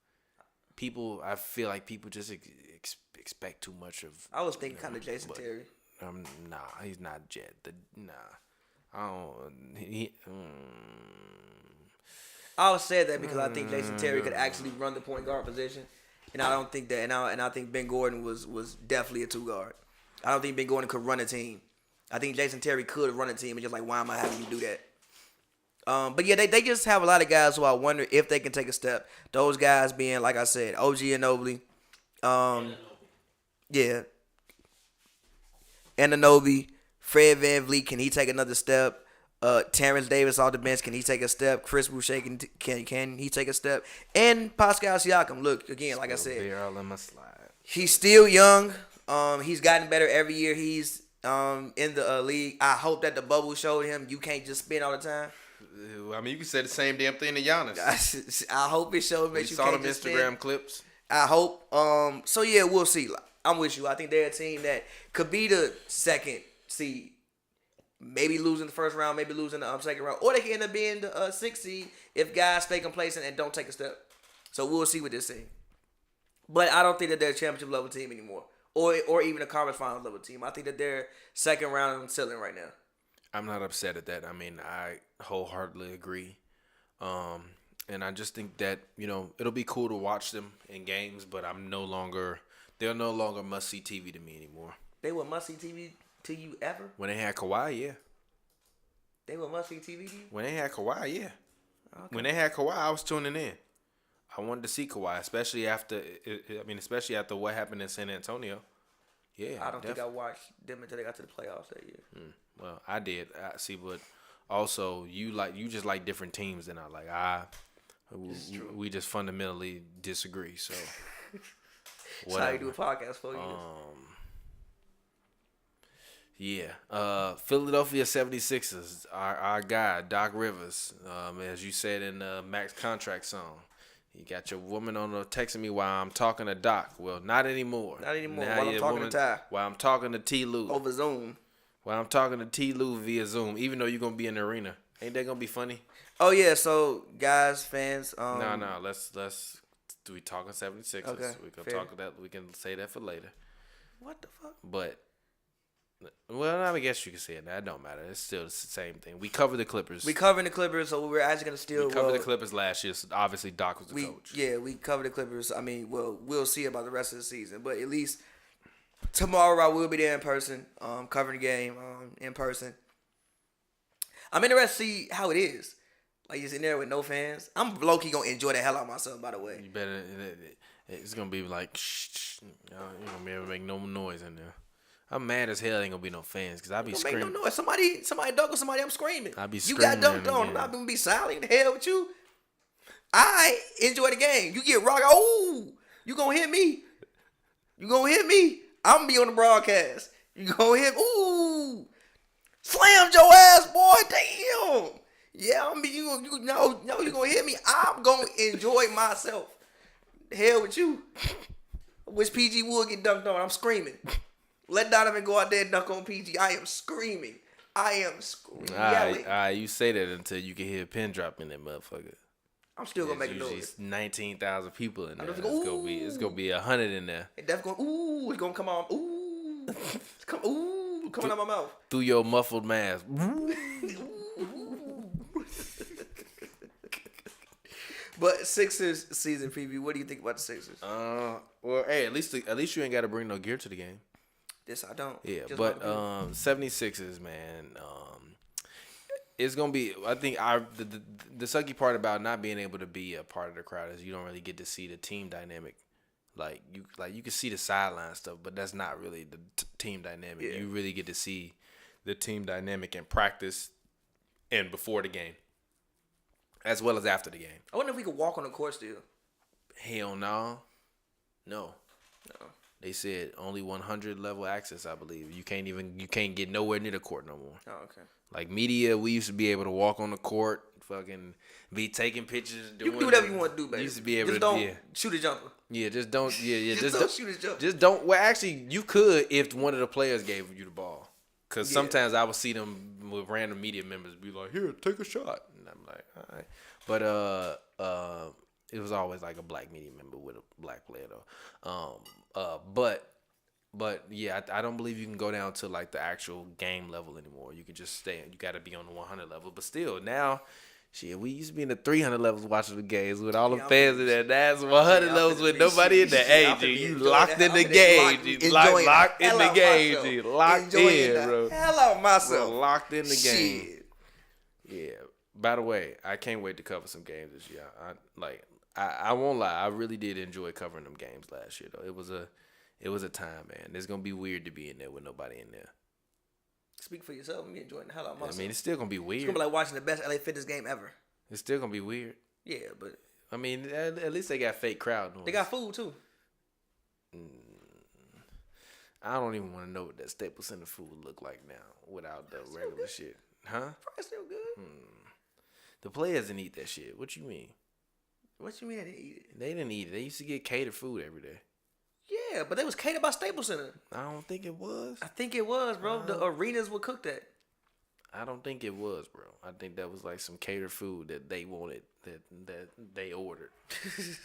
people. I feel like people just expect too much of. I was thinking kind of Jason Terry. Nah, he's not Jet. I was said that because I think Jason Terry could actually run the point guard position, and I don't think that. And I think Ben Gordon was definitely a 2-guard. I don't think Ben Gordon could run a team. I think Jason Terry could run a team, and just like, why am I having you do that? But yeah, they just have a lot of guys who I wonder if they can take a step. Those guys being, like I said, OG Anunoby, yeah, Anunoby, Fred VanVleet, can he take another step? Terrence Davis off the bench, can he take a step? Chris Boucher, can he take a step? And Pascal Siakam, look, again, like I said, he's still young. He's gotten better every year he's in the league. I hope that the bubble showed him you can't just spin all the time. I mean, you can say the same damn thing to Giannis. I hope it showed me You you saw can't them just Instagram spin. clips. I hope. So yeah, we'll see. I'm with you. I think they're a team that could be the second seed. Maybe losing the first round, maybe losing the second round, or they can end up being the sixth seed if guys stay complacent and don't take a step. So we'll see with this team. But I don't think that they're a championship level team anymore, or even a conference finals level team. I think that they're second round and ceiling right now. I'm not upset at that. I mean, I wholeheartedly agree. And I just think that, it'll be cool to watch them in games, but they're no longer must-see TV to me anymore. They were must-see TV to you ever? When they had Kawhi, yeah. They were must-see TV to you? When they had Kawhi, yeah. Okay. When they had Kawhi, I was tuning in. I wanted to see Kawhi, especially after what happened in San Antonio. Yeah, I don't think I watched them until they got to the playoffs that year. Well, I did. I see, but also you just like different teams than I like. We just fundamentally disagree. So That's how you do a podcast for you. Yeah. Philadelphia 76ers, our guy, Doc Rivers, as you said in the Max contract song. You got your woman texting me while I'm talking to Doc. Well, not anymore. Not anymore. Now While I'm talking to Ty. While I'm talking to T. Lou. Over Zoom. While I'm talking to T. Lou via Zoom, even though you're going to be in the arena. Ain't that going to be funny? Oh, yeah. So, guys, fans. No. Let's do we talking 76ers? Okay, We can fair. talk that. We can say that for later. What the fuck? But, well, I guess you can say it. That don't matter. It's still the same thing. We covered the Clippers. We covering the Clippers, so we're actually going to still. We covered the Clippers last year. So obviously, Doc was the coach. Yeah, we covered the Clippers. I mean, we'll see about the rest of the season. But at least tomorrow I will be there in person, covering the game in person. I'm interested to see how it is. Like, just in there with no fans. I'm low-key going to enjoy the hell out of myself, by the way. You better. It's going to be like, shh. You're going to be able to make no noise in there. I'm mad as hell ain't going to be no fans because I be screaming. Make no noise. Somebody dunk on somebody, I'm screaming. I be You got screaming dunked on. I'm again. not going to be silent. The hell with you. I enjoy the game. You get rocked. Oh, you going to hit me. You going to hit me. I'm going to be on the broadcast. You going to hit me. Ooh. Slammed your ass, boy. Damn. Yeah, you know you're going to hit me. I'm going to enjoy myself. The hell with you. I wish PG would get dunked on. I'm screaming. Let Donovan go out there and dunk on PG. I am screaming. Yelling. You say that until you can hear a pin drop in that motherfucker. I'm still going to make a Usually noise. 19,000 people in there. just It's gonna be 100 in there. And that's going, ooh, it's going to come on. Ooh. Coming out my mouth. Through your muffled mask. But Sixers season preview. What do you think about the Sixers? Well, hey, at least you ain't got to bring no gear to the game. This I don't. Yeah, Just but my opinion. 76ers, man, it's gonna be. I think the sucky part about not being able to be a part of the crowd is you don't really get to see the team dynamic. Like you can see the sideline stuff, but that's not really the team dynamic. Yeah. You really get to see the team dynamic in practice and before the game, as well as after the game. I wonder if we could walk on the court still. Hell no. They said only 100 level access, I believe. You can't get nowhere near the court no more. Oh, okay. Like media, we used to be able to walk on the court, fucking be taking pictures, You can do whatever you want to do, baby. Used to be able just to don't shoot a jumper. Yeah, just don't. Yeah, Just don't shoot a jumper. Just don't. Well, actually, you could if one of the players gave you the ball. Because sometimes I would see them with random media members be like, "Here, take a shot," and I'm like, "All right." But it was always like a black media member with a black player though. But yeah, I don't believe you can go down to like the actual game level anymore. You can just stay. You got to be on the 100 level. But still, now, shit, we used to be in the 300 levels watching the games with all the fans in there. That's 100 levels with nobody in there. Hey, G, you locked in the game. G, locked in the game. G, locked in, bro. Hell out myself. Locked in the game. Shit. Yeah, By the way, I can't wait to cover some games this year. I won't lie. I really did enjoy covering them games last year, though. It was a time, man. It's gonna be weird to be in there with nobody in there. Speak for yourself. Me enjoying the hell out of myself. I mean, it's still gonna be weird. It's gonna be like watching the best LA Fitness game ever. It's still gonna be weird. Yeah, but I mean, at least they got fake crowd noise. they got food too. I don't even want to know what that Staples Center food look like now without the regular shit. Huh? Fries still good. The players didn't eat that shit. What you mean? What you mean they didn't eat it? They didn't eat it. They used to get catered food every day. Yeah, but they was catered by Staples Center. I don't think it was. I think it was, bro. The arenas would cook that. I don't think it was, bro. I think that was like some catered food that they wanted, that they ordered.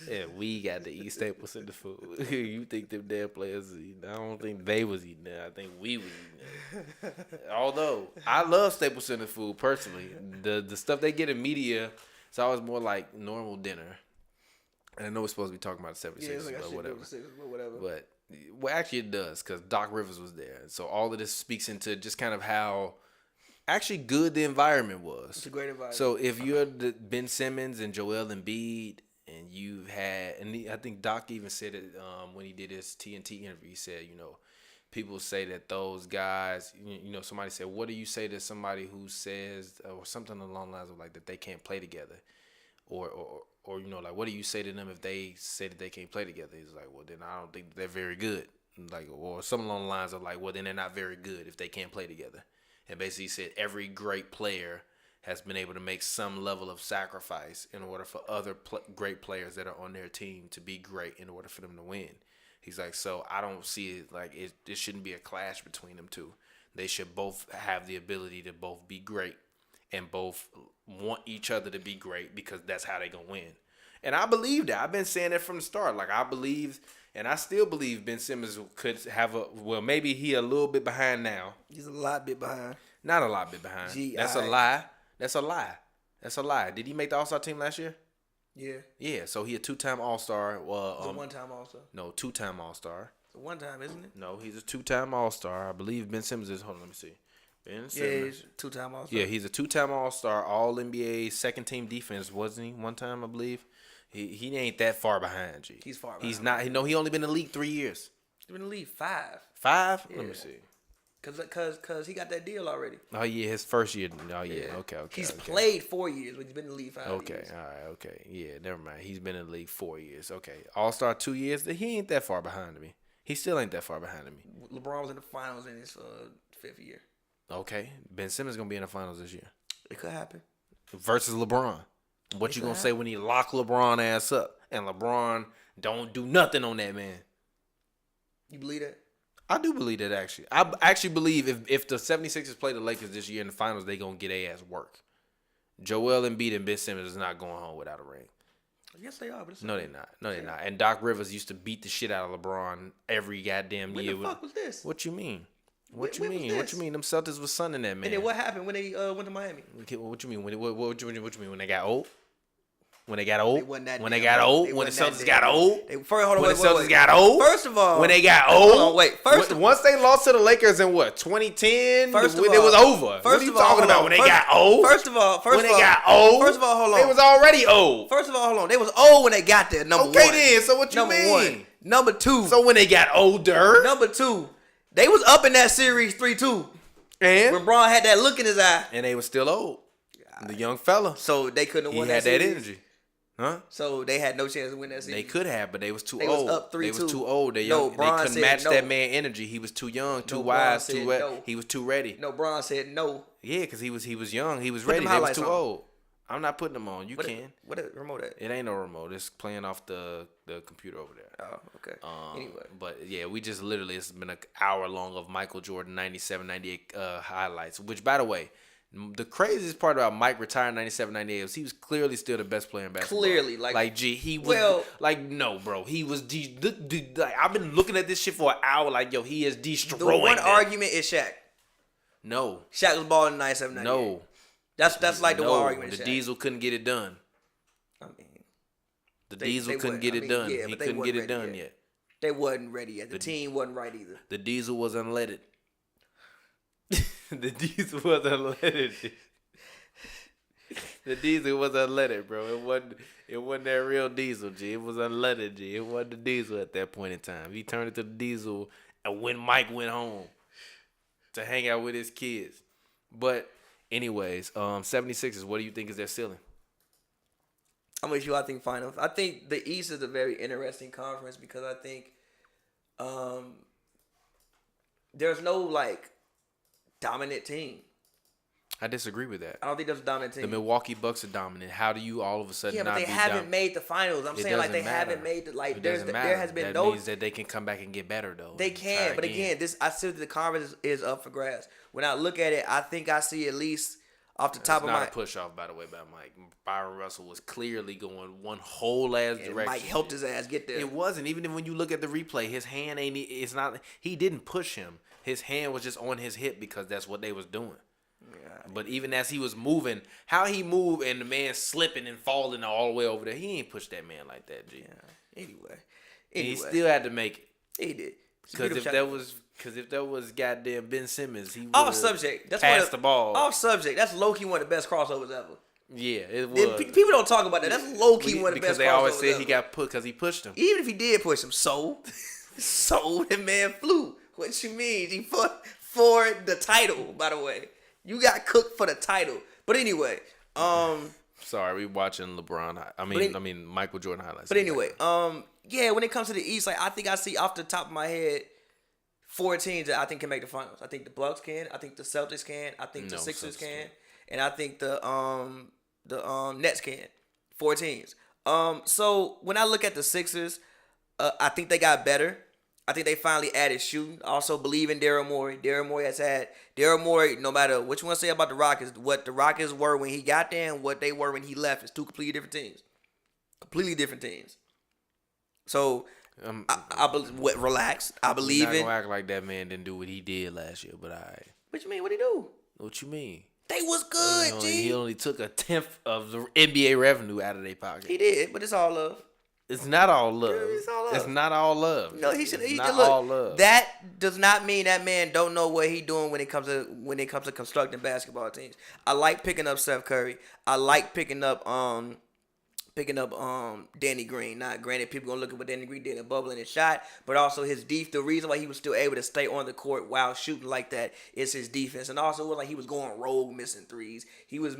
And we got to eat Staples Center food. You think them damn players was eating? I don't think they was eating that. I think we was eating that. Although, I love Staples Center food personally. The stuff they get in media, it's always more like normal dinner. And I know we're supposed to be talking about the 76ers, but whatever. But, well, actually it does, because Doc Rivers was there. So all of this speaks into just kind of how actually good the environment was. It's a great environment. So if you're the Ben Simmons and Joel Embiid, and you've had, and I think Doc even said it when he did his TNT interview. He said, people say that those guys, somebody said, what do you say to somebody who says, or something along the lines of like that they can't play together, or like what do you say to them if they say that they can't play together? He's like, well, then I don't think they're very good, like, or something along the lines of like, well, then they're not very good if they can't play together. And basically said every great player has been able to make some level of sacrifice in order for other great players that are on their team to be great in order for them to win. He's like, so I don't see it like it shouldn't be a clash between them two. They should both have the ability to both be great and both want each other to be great because that's how they going to win. And I believe that. I've been saying that from the start. Like, I believe, and I still believe Ben Simmons could have maybe he a little bit behind now. He's a lot bit behind. Not a lot bit behind. That's a lie. That's a lie. That's a lie. Did he make the All-Star team last year? Yeah. Yeah, so he a two-time All-Star. He's a one-time All-Star. No, two-time All-Star. It's a one-time, isn't it? No, he's a two-time All-Star. I believe Ben Simmons is. Hold on, let me see. Ben Simmons. Yeah, he's a two-time All-Star. Yeah, he's a two-time All-Star, All-NBA, second-team defense, wasn't he? One time, I believe. He ain't that far behind, G. He's far behind. He's not. He only been in the league 3 years. He's been in the league 5. 5? Yeah. Let me see. Cause he got that deal already. Oh yeah, his first year. Oh yeah. Okay. He's played 4 years, but he's been in the league 5 years. Okay. All right. Okay. Yeah. Never mind. He's been in the league 4 years. Okay. All-Star 2 years. He ain't that far behind me. He still ain't that far behind me. LeBron was in the finals in his 5th year. Okay. Ben Simmons gonna be in the finals this year. It could happen. Versus LeBron. What you gonna say when he lock LeBron ass up and LeBron don't do nothing on that man? You believe that? I do believe that, actually. I actually believe if the 76ers play the Lakers this year in the finals, they going to get their ass work. Joel Embiid and Ben Simmons is not going home without a ring. Yes, they are. But no, they're not. No, they're not. And Doc Rivers used to beat the shit out of LeBron every goddamn year. When the fuck was this? What you mean? What you mean? What you mean? Them Celtics was sunning that man. And then what happened when they went to Miami? What you mean? What you mean? When they got old? When they got old? When the Celtics got old? Got old? First of all. When they got old? Hold on, wait. Once they lost to the Lakers in what, 2010? First of all. It was over. What are you talking about? When they got old? First of all. When they got old? First of all, hold on. They was already old. First of all, hold on. They was old when they got there, number one. Okay then, so what you number mean? One. Number two. So when they got older? Number two. They was up in that series 3-2. And? When Braun had that look in his eye. And they was still old. The young fella. So they couldn't have won that series. He series. had that energy. Huh? So they had no chance to win that series. They could have, but they was too they old. Was up 3-2. They was too old. They couldn't match that man energy. He was too young, too wise, too wet. No. He was too ready. No, Braun said no. Yeah, because he was young. He was ready. They was too old. I'm not putting them on. You can. What a remote at? It ain't no remote. It's playing off the computer over there. Oh, okay. Anyway. But yeah, we just literally, it's been an hour long of Michael Jordan 97, 98 highlights, which, by the way, the craziest part about Mike retiring 97, 98 was he was clearly still the best player in basketball. Clearly. He was, no, bro. He was, I've been looking at this shit for an hour, like, yo, he is destroying the one argument is Shaq. No. Shaq was balling in 97, 98. No. That's like the one argument. The Diesel couldn't get it done. I mean, the Diesel couldn't get it done. Yeah, he couldn't get it done yet. They wasn't ready yet. The team wasn't right either. The Diesel was unleaded. The Diesel was unleaded. The diesel was unleaded, bro. It wasn't that real diesel, G. It was unleaded, G. It wasn't the diesel at that point in time. He turned it to the diesel and when Mike went home to hang out with his kids. But anyways, 76ers, what do you think is their ceiling? I'm with you. I think finals. I think the East is a very interesting conference because I think there's no like dominant team. I disagree with that. I don't think there's a dominant team. The Milwaukee Bucks are dominant. How do you all of a sudden Yeah, but not they be haven't dominant? made the finals. I'm saying like they haven't made the like. There has been that means that they can come back and get better though. They can, but again, I still think the conference is up for grabs. When I look at it, I think I see at least off the top of my. Not a push off, by the way, by Mike. Byron Russell was clearly going one whole ass direction. Mike helped his ass get there. It wasn't. Even when you look at the replay, his hand ain't. It's not. He didn't push him. His hand was just on his hip because that's what they was doing. Yeah. But even as he was moving, how he moved and the man slipping and falling all the way over there, he ain't pushed that man like that, G. Yeah. Anyway. He still had to make it. He did. Because if that was goddamn Ben Simmons, he would off subject. That's passed the ball. Off subject. That's low key one of the best crossovers ever. Yeah, it was. People don't talk about that. That's low key one of the best crossovers because they always said ever. he got put because he pushed him. Even if he did push him, so the man flew. What you mean? He fought for the title, by the way. You got cooked for the title. But anyway, sorry, we watching LeBron. I mean Michael Jordan highlights. But anyway, yeah, when it comes to the East, like I think I see off the top of my head 4 teams that I think can make the finals. I think the Bucks can. I think the Celtics can. I think the Sixers can. And I think the Nets can. 4 teams. So when I look at the Sixers, I think they got better. I think they finally added shooting. I also believe in Daryl Morey. Daryl Morey, no matter what you want to say about the Rockets, what the Rockets were when he got there and what they were when he left is 2 completely different teams. Completely different teams. So relax. I believe in. Not gonna act like that man didn't do what he did last year, but I. What you mean? What he do? What you mean? They was good, G. He only took 1/10 of the NBA revenue out of their pocket. He did, but it's all love. It's not all love. It's all love. It's not all love. No, he should. All love. That does not mean that man don't know what he doing when it comes to constructing basketball teams. I like picking up Steph Curry. I like picking up Danny Green. Now, granted, people gonna look at what Danny Green did in bubble and his shot, but also his the reason why he was still able to stay on the court while shooting like that is his defense. And also it was like he was going rogue, missing threes. He was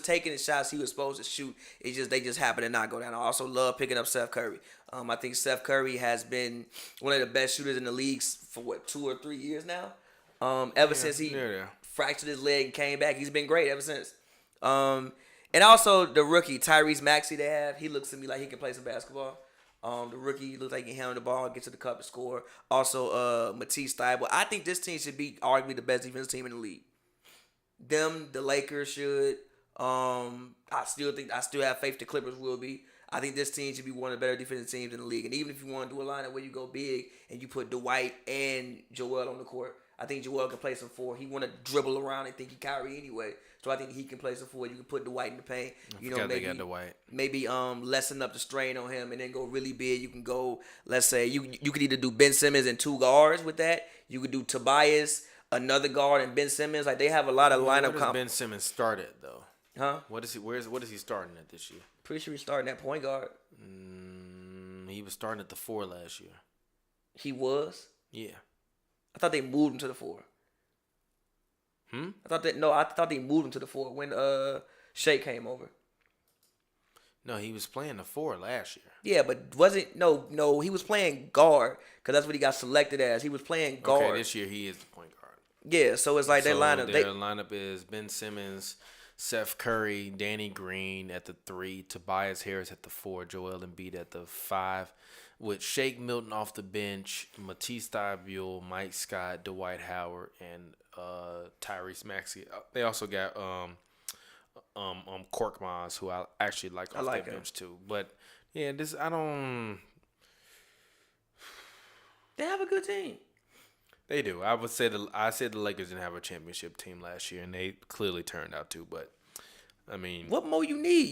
taking the shots he was supposed to shoot. They just happened to not go down. I also love picking up Steph Curry. I think Steph Curry has been one of the best shooters in the league for 2 or 3 years now. Ever since he fractured his leg and came back, he's been great ever since. And also the rookie, Tyrese Maxey they have, he looks to me like he can play some basketball. The rookie looks like he can handle the ball, get to the cup and score. Also, Matisse Thybulle. I think this team should be arguably the best defensive team in the league. The Lakers should. I still have faith the Clippers will be. I think this team should be one of the better defensive teams in the league. And even if you want to do a lineup where you go big and you put Dwight and Joel on the court, I think Joel can play some 4. He want to dribble around and think he Kyrie anyway. So I think he can play some 4. You can put Dwight in the paint. Maybe lessen up the strain on him and then go really big. You can go, let's say, you could either do Ben Simmons and 2 guards with that. You could do Tobias, another guard, and Ben Simmons. Like they have a lot of lineup. Where does Ben Simmons start at though? Huh? What is he starting at this year? Pretty sure he's starting at point guard. He was starting at the 4 last year. He was? Yeah. I thought they moved him to the 4. I thought they moved him to the 4 when Shea came over. No, he was playing the 4 last year. Yeah, but he was playing guard because that's what he got selected as. He was playing guard. Okay, this year he is the point guard. Yeah, so it's like their lineup. Their lineup is Ben Simmons, Seth Curry, Danny Green at the 3, Tobias Harris at the 4, Joel Embiid at the 5, with Shake Milton off the bench, Matisse Thybulle, Mike Scott, Dwight Howard, and Tyrese Maxey. They also got Korkmaz, who I actually like off their bench too. But yeah, they have a good team. They do. I said the Lakers didn't have a championship team last year, and they clearly turned out to. But I mean, what more you need?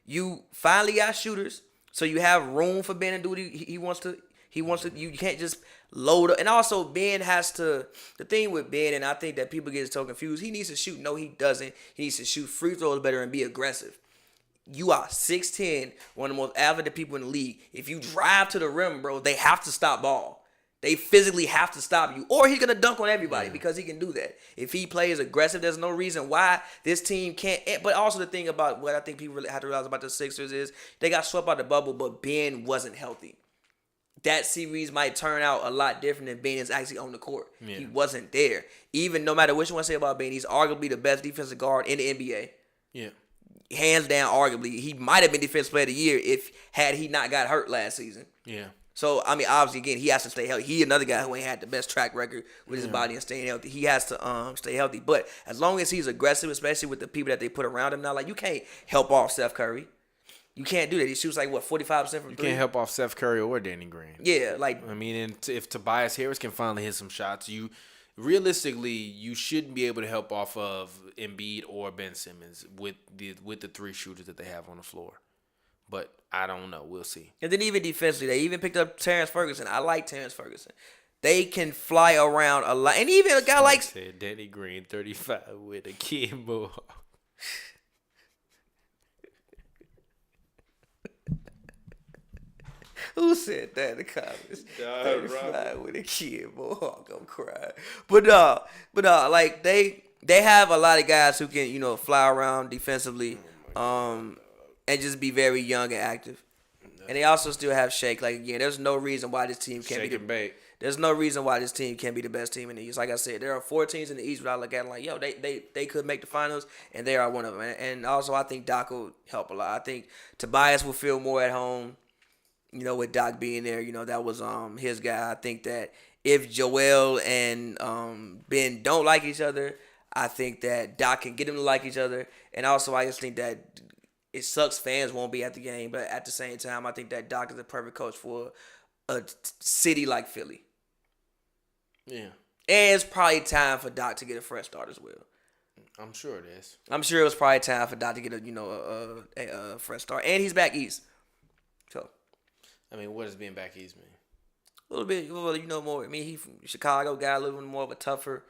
You finally got shooters, so you have room for Ben to do what he wants to. He wants to. You can't just load up. And also, Ben has to. The thing with Ben, and I think that people get so confused. He needs to shoot. No, he doesn't. He needs to shoot free throws better and be aggressive. You are 6'10", one of the most athletic people in the league. If you drive to the rim, bro, they have to stop ball. They physically have to stop you. Or he's going to dunk on everybody because he can do that. If he plays aggressive, there's no reason why this team can't. But also the thing about what I think people really have to realize about the Sixers is they got swept out the bubble, but Ben wasn't healthy. That series might turn out a lot different if Ben is actually on the court. Yeah. He wasn't there. Even no matter what you want to say about Ben, he's arguably the best defensive guard in the NBA. Yeah. Hands down, arguably. He might have been Defensive Player of the Year had he not got hurt last season. Yeah. So, I mean, obviously, again, he has to stay healthy. He another guy who ain't had the best track record with his body and staying healthy. He has to stay healthy. But as long as he's aggressive, especially with the people that they put around him now, like, you can't help off Steph Curry. You can't do that. He shoots like, 45% from three? You can't help off Steph Curry or Danny Green. Yeah, like. I mean, and if Tobias Harris can finally hit some shots, realistically, you shouldn't be able to help off of Embiid or Ben Simmons with the three shooters that they have on the floor. But I don't know. We'll see. And then even defensively, they even picked up Terrence Ferguson. I like Terrence Ferguson. They can fly around a lot. And even a guy like... said Danny Green, 35 with a kid mohawk. Who said that in the comments? 35 with a kid mohawk. I'm crying. But like they have a lot of guys who can, fly around defensively. And just be very young and active. And they also still have Shake. Like, again, there's no reason why this team can't There's no reason why this team can't be the best team in the East. Like I said, there are 4 teams in the East where I look at them like, they could make the finals, and they are one of them. And also, I think Doc will help a lot. I think Tobias will feel more at home, with Doc being there. That was his guy. I think that if Joel and Ben don't like each other, I think that Doc can get them to like each other. And also, I just think that it sucks fans won't be at the game, but at the same time, I think that Doc is the perfect coach for a city like Philly. Yeah. And it's probably time for Doc to get a fresh start as well. I'm sure it is. I'm sure it was probably time for Doc to get a fresh start. And he's back east. So. I mean, what does being back east mean? A little bit, more. I mean, he's from Chicago guy, a little bit more of a tougher,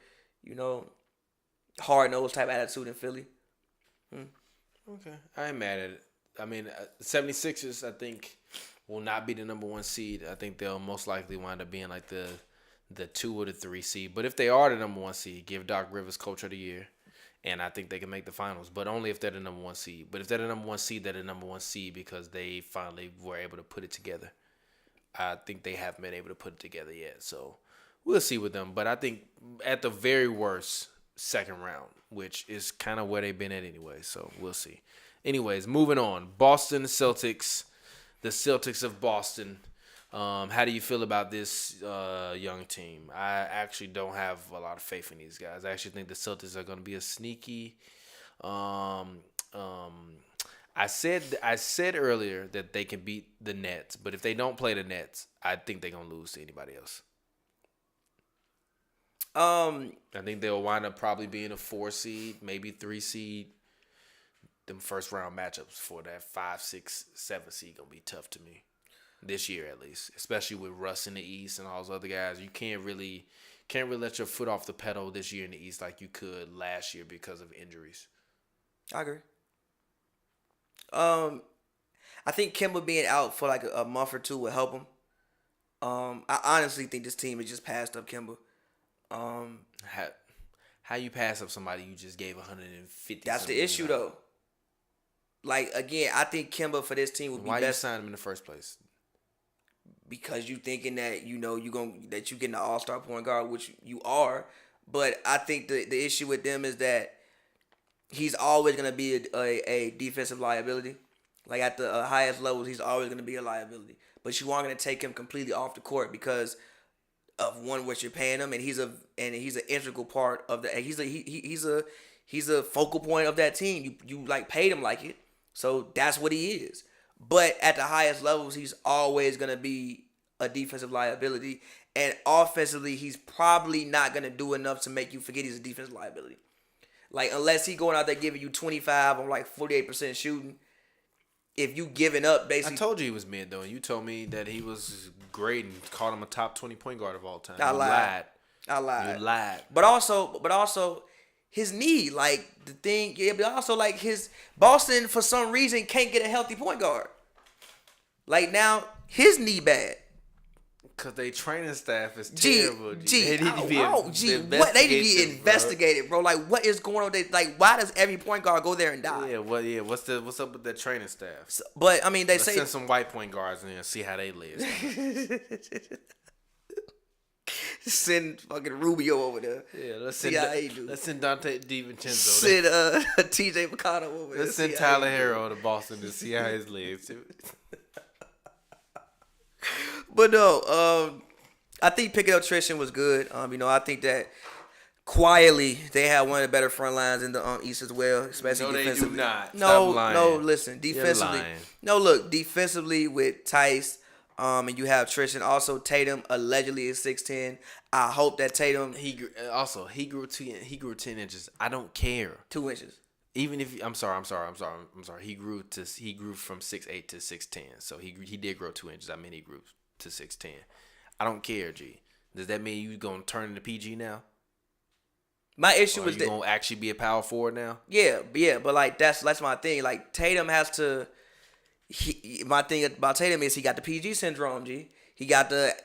hard-nosed type attitude in Philly. Okay. I ain't mad at it. I mean, the 76ers, I think, will not be the number 1 seed. I think they'll most likely wind up being like the 2 or the 3 seed. But if they are the number 1 seed, give Doc Rivers Coach of the Year. And I think they can make the finals, but only if they're the number 1 seed. But if they're the number 1 seed, they're the number 1 seed because they finally were able to put it together. I think they haven't been able to put it together yet. So we'll see with them. But I think at the very worst, second round, which is kind of where they've been at anyway. So we'll see. Anyways, moving on. Boston Celtics, the Celtics of Boston. How do you feel about this young team? I actually don't have a lot of faith in these guys. I actually think the Celtics are going to be a sneaky. I said earlier that they can beat the Nets, but if they don't play the Nets, I think they're going to lose to anybody else. I think they'll wind up probably being a 4 seed, maybe 3 seed. Them first round matchups for that 5, 6, 7 seed gonna be tough to me this year at least, especially with Russ in the East and all those other guys. You can't really let your foot off the pedal this year in the East like you could last year because of injuries. I agree. I think Kemba being out for like a month or 2 will help him. I honestly think this team has just passed up Kemba. How you pass up somebody you just gave 150? That's the issue though. Like again, I think Kemba for this team would be best. Why you sign him in the first place? Because you thinking that you getting an all-star point guard, which you are. But I think the issue with them is that he's always gonna be a defensive liability. Like at the highest levels, he's always gonna be a liability. But you aren't gonna take him completely off the court because of what you're paying him, and he's an integral part of the. He's a focal point of that team. You like paid him like it, so that's what he is. But at the highest levels, he's always gonna be a defensive liability, and offensively, he's probably not gonna do enough to make you forget he's a defensive liability. Like unless he going out there giving you 25 on like 48% shooting, if you giving up I basically. told you he was mid though, and you told me that he was great and called him a top 20 point guard of all time. I lied. You lied. But also, his knee, like the thing. Yeah, but also like his Boston for some reason can't get a healthy point guard. Like now, his knee bad. Cause they training staff is They terrible. need to be investigated, bro. Like, what is going on? Like, why does every point guard go there and die? Yeah. What's up with that training staff? But I mean, they Let's say send some white point guards in there and see how they live. send fucking Rubio over there. Yeah, let's see send how he do. Let's send Dante DiVincenzo. Send TJ McConnell over there. Let's send Tyler Hero to Boston to see how his legs. But no, I think picking up Tristan was good. I think that quietly they had one of the better front lines in the East as well, especially defensively. They do not. No, listen, defensively. You're lying. No, look, defensively with Tice, and you have Tristan. Also, Tatum allegedly is 6'10". I hope that Tatum He grew 10 inches. I don't care. 2 inches. Even if I'm sorry. He grew from 6'8" to 6'10". So he did grow 2 inches. I mean, he grew to 6'10". I don't care, G. Does that mean you gonna turn into PG now? My issue Or is you that gonna actually be a power forward now? yeah, but like that's my thing. Like Tatum has to. My thing about Tatum is he got the PG syndrome, G. He got the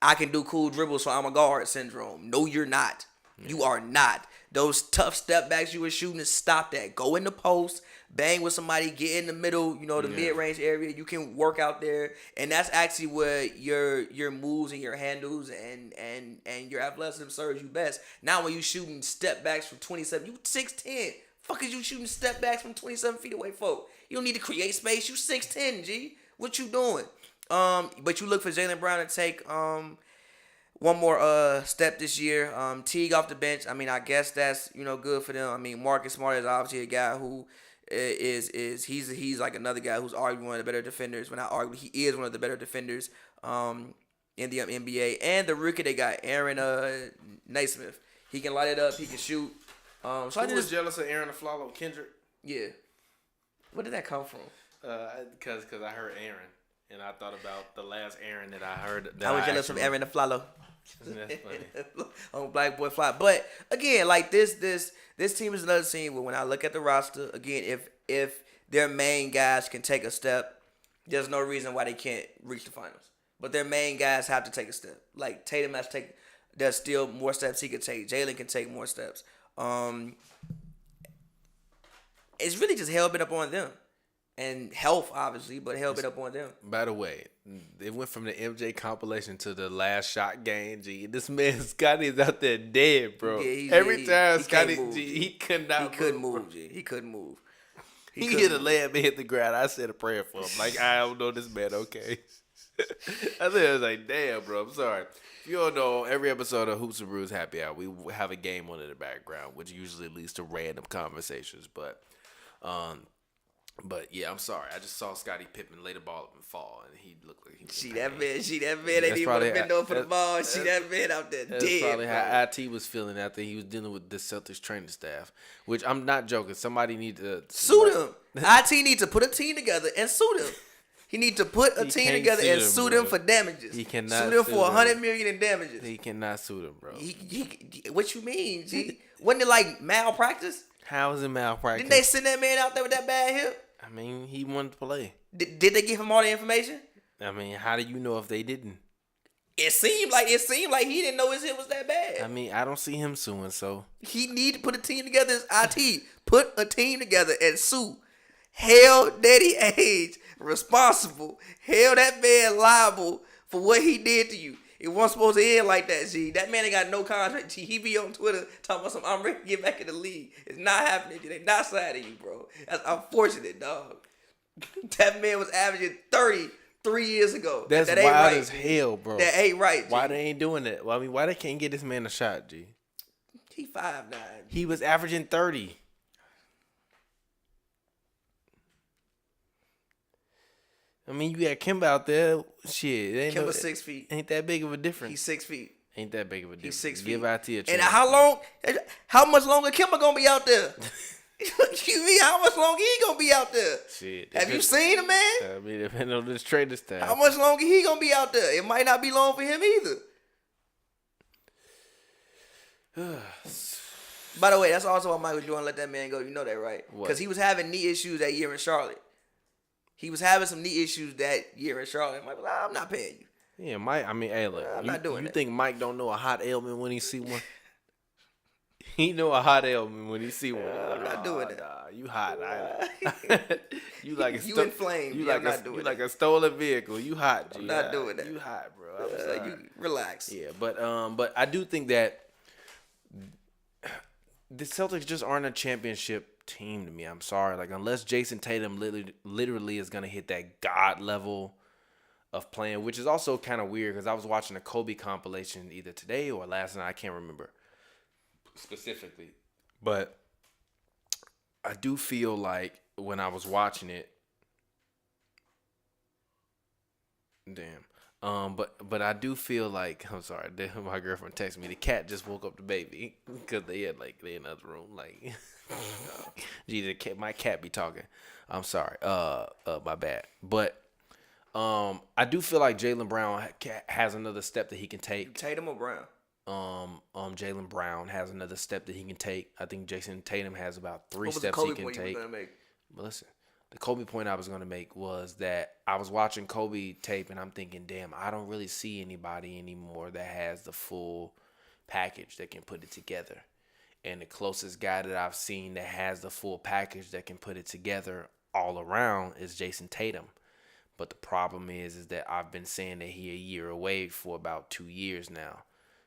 I can do cool dribbles, so I'm a guard syndrome. No, you're not. Yeah. You are not. Those tough step backs you were shooting, stop that. Go in the post, bang with somebody, get in the middle, the mid-range area. You can work out there, and that's actually where your moves and your handles and your athleticism serves you best. Now when you shooting step backs from 27, you 6'10". Fuck is you shooting step backs from 27 feet away, folk? You don't need to create space. You 6'10", G. What you doing? But you look for Jaylen Brown to take one more step this year. Teague off the bench. I mean, I guess that's good for them. I mean, Marcus Smart is obviously a guy who he's like another guy who's arguably one of the better defenders. When I argue, he is one of the better defenders in the NBA. And the rookie they got, Aaron Naismith. He can light it up. He can shoot. So I was jealous of Aaron Aflalo Kendrick. Yeah. Where did that come from? Because I heard Aaron. And I thought about the last Aaron that I heard. I was jealous of Aaron Aflalo. That's funny. On Black Boy Fly. But again, like this team is another team where when I look at the roster, again, if their main guys can take a step, there's no reason why they can't reach the finals. But their main guys have to take a step. Like Tatum has to take. There's still more steps he could take. Jaylen can take more steps. It's really just hell bit up on them. And health, obviously, but hell bit up on them. By the way, it went from the MJ compilation to the last shot game. G, this man Scotty is out there dead, bro. Yeah, every time Scotty, he could not. He couldn't move, G. He couldn't move. He hit a layup and hit the ground. I said a prayer for him. Like, I don't know this man. Okay. I was like, damn, bro. I'm sorry. If you don't know, every episode of Hoops and Brews Happy Hour, we have a game on in the background, which usually leads to random conversations, But yeah, I'm sorry. I just saw Scottie Pippen lay the ball up and fall, and he looked like he was. She that man ain't even want to bend over for the ball. She that man out there that's dead. That's probably how IT was feeling after he was dealing with the Celtics training staff. Which I'm not joking. Somebody need to suit him. IT need to put a team together and suit him. He need to put a team together and suit him for damages. He cannot suit him for $100 million in damages. He cannot suit him, bro. What you mean, G? Wasn't it like malpractice? How is it malpractice? Didn't they send that man out there with that bad hip? I mean, he wanted to play. Did they give him all the information? I mean, how do you know if they didn't? It seemed like he didn't know his hip was that bad. I mean, I don't see him suing, so he need to put a team together as IT. Put a team together and sue. Held Daddy Age responsible. Held that man liable for what he did to you. It wasn't supposed to end like that, G. That man ain't got no contract. G. He be on Twitter talking about something. I'm ready to get back in the league. It's not happening. They not signing you, bro. That's unfortunate, dog. That man was averaging 30 3 years ago. That's that wild right, as hell, bro. That ain't right, G. Why they ain't doing that? Well, I mean, why they can't get this man a shot, G? He 5'9". He was averaging 30. I mean, you got Kemba out there. Shit, Kemba's 6 feet. Ain't that big of a difference. He's 6 feet. Ain't that big of a difference. He's 6 feet. Give IT a chance. And how much longer Kemba gonna be out there? You mean how much longer he gonna be out there? Shit. Have you seen him, man? I mean, depending on this training staff. How much longer he gonna be out there? It might not be long for him either. By the way, that's also why Michael Jordan let that man go. You know that, right? Because he was having knee issues that year in Charlotte. He was having some knee issues that year in Charlotte. Mike was like, I'm not paying you. Yeah, Mike. I mean, hey, look. I'm not doing You that. think Mike don't know a hot ailment when he see one? He know a hot ailment when he see one. I'm not doing that. Nah, you hot. You like a You inflamed. You Yeah, like I'm not a doing you that. like a stolen vehicle. You hot. G. I'm not doing that. You hot, bro. I'm sorry. You relax. Yeah, but I do think that the Celtics just aren't a championship team to me. I'm sorry. Like, unless Jason Tatum literally is gonna hit that god level of playing, which is also kind of weird because I was watching a Kobe compilation either today or last night. I can't remember specifically, but I do feel like when I was watching it, but I do feel like, I'm sorry, my girlfriend texted me, the cat just woke up the baby because they in another room. Like, gee, my cat be talking. I'm sorry, my bad. But I do feel like Jaylen Brown has another step that he can take. Tatum or Brown? Jaylen Brown has another step that he can take. I think Jason Tatum has about 3 What was steps the he Kobe can point you take. was gonna make? But listen, the Kobe point I was going to make was that I was watching Kobe tape and I'm thinking, damn, I don't really see anybody anymore that has the full package that can put it together. And the closest guy that I've seen that has the full package that can put it together all around is Jason Tatum. But the problem is that I've been saying that he a year away for about 2 years now.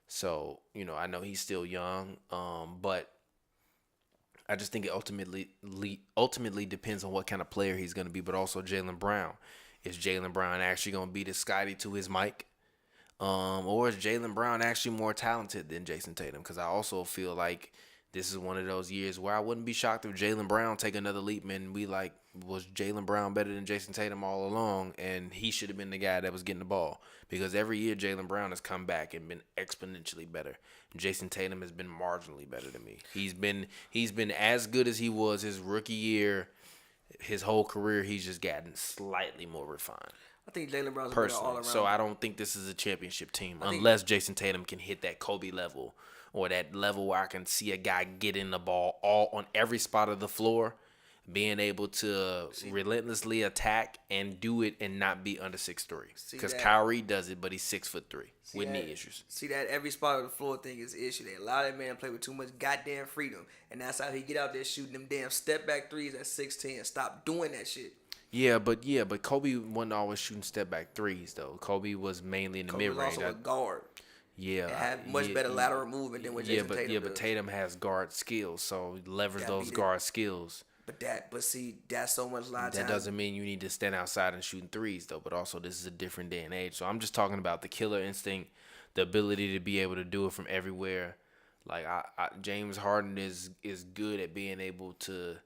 So, I know he's still young, but I just think it ultimately depends on what kind of player he's going to be, but also Jaylen Brown. Is Jaylen Brown actually going to be the Scotty to his Mike? Or is Jaylen Brown actually more talented than Jason Tatum? Because I also feel like this is one of those years where I wouldn't be shocked if Jaylen Brown take another leap and we like, was Jaylen Brown better than Jason Tatum all along? And he should have been the guy that was getting the ball. Because every year Jaylen Brown has come back and been exponentially better. Jason Tatum has been marginally better than me. He's been as good as he was his rookie year. His whole career, he's just gotten slightly more refined. I think Jaylen Brown's better all around. So I don't think this is a championship team unless Jason Tatum can hit that Kobe level or that level where I can see a guy getting the ball all on every spot of the floor, being able to relentlessly attack and do it and not be under 6'3". Because Kyrie does it, but he's 6'3" with knee issues. See, that every spot of the floor thing is an issue. They allow that man to play with too much goddamn freedom, and that's how he get out there shooting them damn step back threes at 6'10". Stop doing that shit. Yeah, but Kobe wasn't always shooting step back threes though. Kobe was mainly in the mid range. Kobe was also a guard. Yeah, and had much better lateral movement than what Jason Tatum does. But Tatum has guard skills, so leverage those guard skills. But see, that's so much line time. That doesn't mean you need to stand outside and shooting threes though. But also, this is a different day and age. So I'm just talking about the killer instinct, the ability to be able to do it from everywhere. Like James Harden is good at being able to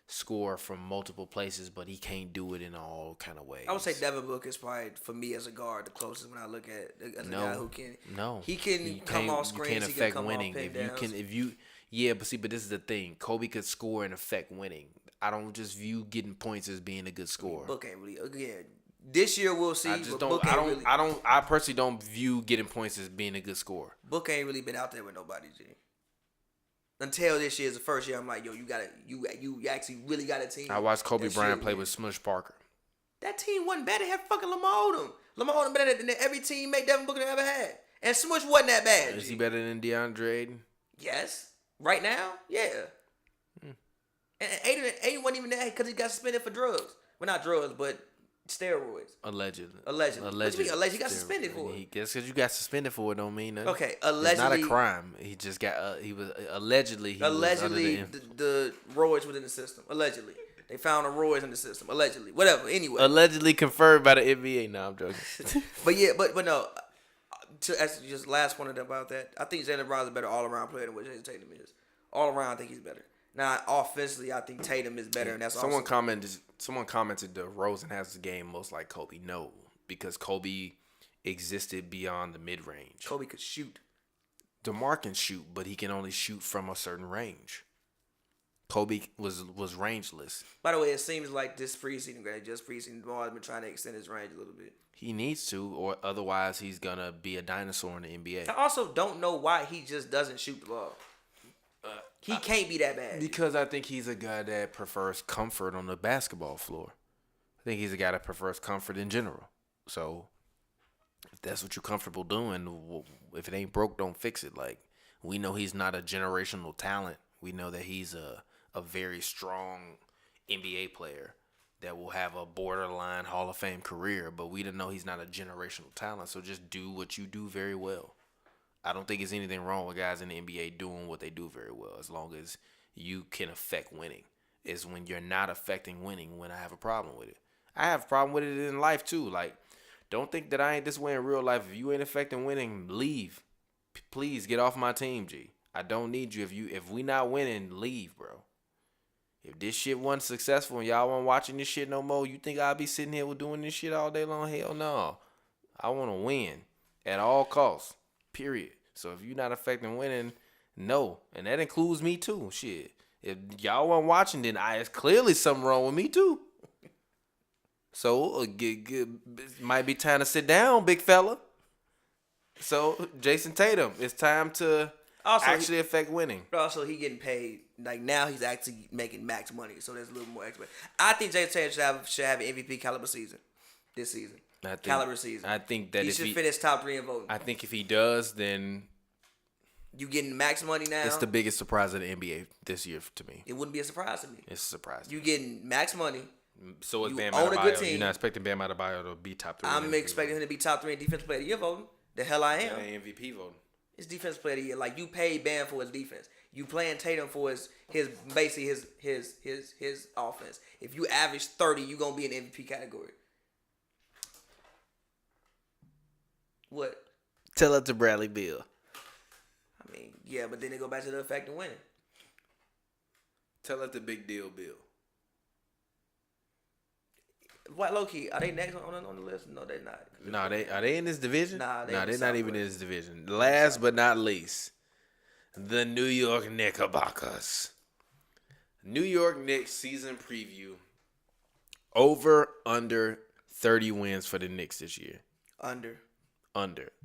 score from multiple places, but he can't do it in all kind of ways. I would say Devin Booker is probably, for me as a guard, the closest when I look at as a guy who can. No, he can come off screens. You can't affect winning But this is the thing. Kobe could score and affect winning. I don't just view getting points as being a good scorer. Book ain't really again. This year we'll see. I personally don't view getting points as being a good scorer. Book ain't really been out there with nobody, G. Until this year is the first year, I'm like, yo, you actually really got a team. I watched Kobe Bryant play with Smush Parker. That team wasn't better. Had fucking Lamar Odom. Lamar Odom better than every teammate Devin Booker ever had. And Smush wasn't that bad. Is he better than DeAndre Ayton? Yes. Right now, yeah. And Ayton wasn't even that because he got suspended for drugs. Well, not drugs, but steroids. Allegedly. What you mean allegedly? He got suspended for it. Just because you got suspended for it don't mean nothing. Okay, allegedly. It's not a crime. He just got, he was allegedly. The roids was in the system. Allegedly. They found the roids in the system. Allegedly. Whatever. Anyway. Allegedly confirmed by the NBA. No, I'm joking. but no. Just last one about that. I think Jaylen Brown's a better all-around player than what Jason Tatum is. All around, I think he's better. Now, offensively, I think Tatum is better, and that's Someone commented DeRozan has the game most like Kobe. No, because Kobe existed beyond the mid-range. Kobe could shoot. DeMar can shoot, but he can only shoot from a certain range. Kobe was rangeless. By the way, it seems like this preseason, just preseason, Jamal has been trying to extend his range a little bit. He needs to, or otherwise he's gonna be a dinosaur in the NBA. I also don't know why he just doesn't shoot the ball. He can't be that bad. Because I think he's a guy that prefers comfort on the basketball floor. I think he's a guy that prefers comfort in general. So if that's what you're comfortable doing, if it ain't broke, don't fix it. Like, we know he's not a generational talent. We know that he's a very strong NBA player that will have a borderline Hall of Fame career, but we didn't know he's not a generational talent. So just do what you do very well. I don't think there's anything wrong with guys in the NBA doing what they do very well, as long as you can affect winning. It's when you're not affecting winning when I have a problem with it. I have a problem with it in life too. Like, don't think that I ain't this way in real life. If you ain't affecting winning, leave. Please get off my team, G. I don't need you. If we not winning, leave, bro. If this shit wasn't successful and y'all weren't watching this shit no more, you think I'll be sitting here doing this shit all day long? Hell no. I want to win at all costs, period. So if you're not affecting winning, no. And that includes me too, shit. If y'all weren't watching, then it's clearly something wrong with me too. So it might be time to sit down, big fella. So Jason Tatum, it's time to actually affect winning. But also, he getting paid. Like, now he's actually making max money, so there's a little more extra. I think Jason Tatum should have an MVP caliber season this season. Caliber season. I think that he should finish top 3 in voting. I think if he does, then you getting max money now. It's the biggest surprise of the NBA this year to me. It wouldn't be a surprise to me. It's a surprise. You getting max money. So is Bam own a good Adebayo. team. You're not expecting Bam Adebayo to be top 3. I'm expecting him to be top 3 in defensive player of the year voting. The hell I am. MVP voting. It's defensive player of the year. Like, you paid Bam for his defense. You playing Tatum for his basically his offense. If you average 30, you gonna be in MVP category. What? Tell it to Bradley Beal. I mean, yeah, but then they go back to the effect of winning. Tell it to Big Deal Bill. What, low key? Are they next on the list? No, they're not. No, are they in this division? Nah, they're not even in this division. Last but not least, the New York Knickerbockers. New York Knicks season preview. Over, under 30 wins for the Knicks this year. Under.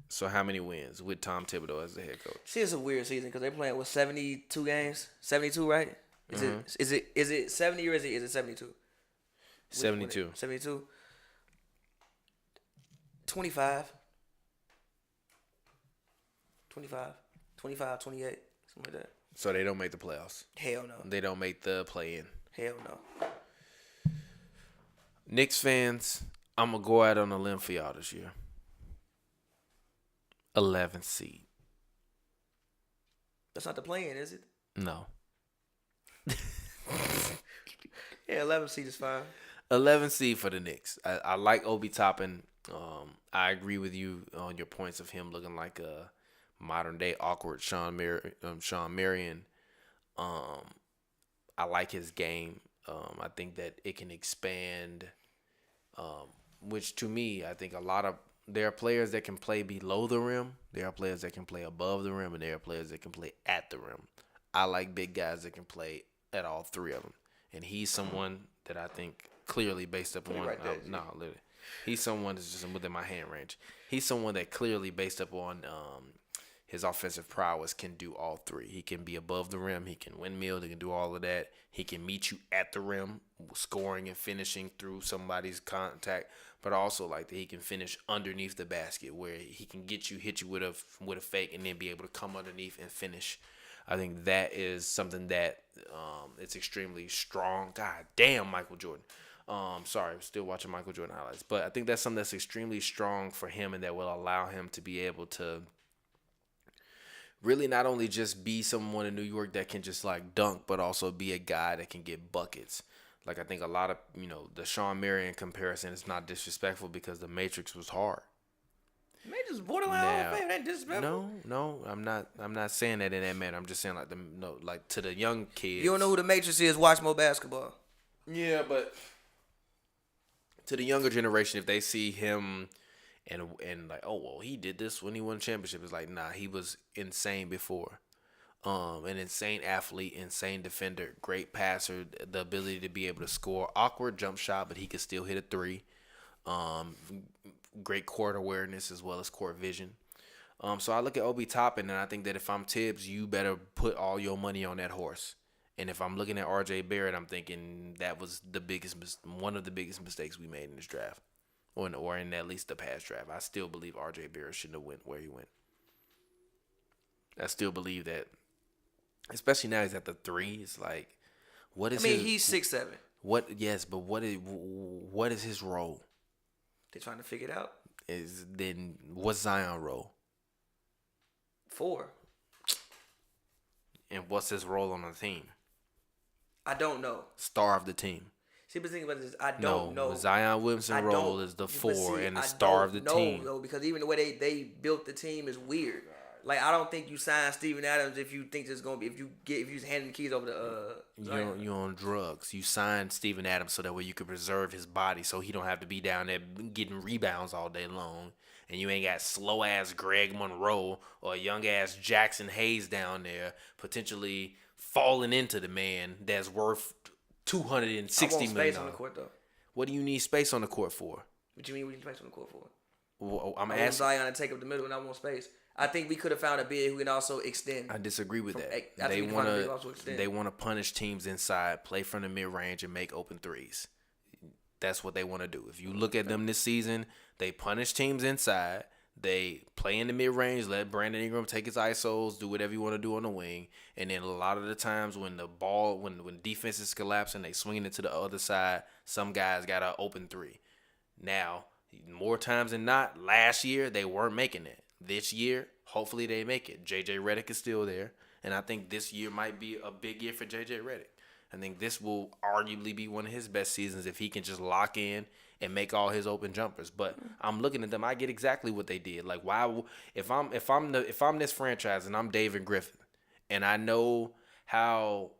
So how many wins with Tom Thibodeau as the head coach? See, it's a weird season because they're playing with 72 games. 72, right? Is it 70 or is it 72? 72. 72. 25. 25. 25, 28. Something like that. So they don't make the playoffs. Hell no. They don't make the play-in. Hell no. Knicks fans, I'm going to go out on a limb for y'all this year. 11th seed. That's not the play-in, is it? No. Yeah, 11th seed is fine. 11th seed for the Knicks. I like Obi Toppin. I agree with you on your points of him looking like a modern-day awkward Sean Marion. I like his game. I think that it can expand, which to me, I think there are players that can play below the rim. There are players that can play above the rim, and there are players that can play at the rim. I like big guys that can play at all three of them. And he's someone that I think clearly based upon literally. He's someone that's just within my hand range. He's someone that clearly based upon his offensive prowess can do all three. He can be above the rim. He can windmill. He can do all of that. He can meet you at the rim, scoring and finishing through somebody's contact. But I also like that he can finish underneath the basket, where he can hit you with a fake, and then be able to come underneath and finish. I think that is something that it's extremely strong. God damn, Michael Jordan. Sorry, I'm still watching Michael Jordan highlights. But I think that's something that's extremely strong for him, and that will allow him to be able to really not only just be someone in New York that can just like dunk, but also be a guy that can get buckets. Like, I think a lot of, the Sean Marion comparison is not disrespectful because the Matrix was hard. Matrix is borderline Hall of Fame. That disrespectful. No, I'm not saying that in that manner. I'm just saying like to the young kids. You don't know who the Matrix is? Watch more basketball. Yeah, but to the younger generation, if they see him and like, oh well, he did this when he won a championship, it's like, nah, he was insane before. An insane athlete, insane defender, great passer, the ability to be able to score. Awkward jump shot, but he could still hit a three. Great court awareness as well as court vision. So I look at Obi Toppin, and I think that if I'm Tibbs, you better put all your money on that horse. And if I'm looking at R.J. Barrett, I'm thinking that was one of the biggest mistakes we made in this draft, or in at least the past draft. I still believe R.J. Barrett shouldn't have went where he went. I still believe that, especially now he's at the 3. It's like, what is? He's 6'7". What? Yes, but what is his role? They're trying to figure it out. What's Zion's role? 4. And what's his role on the team? I don't know. Star of the team. See, but the thing about this, I don't know. Zion Williamson's role is the 4 and the star of the team. Though, because even the way they built the team is weird. Like, I don't think you sign Steven Adams if you think it's gonna be if you handing the keys over to You're on drugs. You signed Steven Adams so that way you could preserve his body so he don't have to be down there getting rebounds all day long. And you ain't got slow ass Greg Monroe or young ass Jackson Hayes down there potentially falling into the man that's worth $260 million. Space on the court though. What do you need space on the court for? What you mean? What do you need space on the court for? Well, I want Zion to take up the middle, and I want space. I think we could have found a big who can also extend. I disagree with that. They want to punish teams inside, play from the mid range, and make open threes. That's what they want to do. If you look at them this season, they punish teams inside. They play in the mid range, let Brandon Ingram take his ISOs, do whatever you want to do on the wing, and then a lot of the times when the ball, when defense is collapsing, they swing it to the other side. Some guys got an open 3. Now, more times than not, last year they weren't making it. This year, hopefully they make it. J.J. Redick is still there, and I think this year might be a big year for J.J. Redick. I think this will arguably be one of his best seasons if he can just lock in and make all his open jumpers. But I'm looking at them. I get exactly what they did. Like, why? If I'm this franchise and I'm David Griffin, and I know how,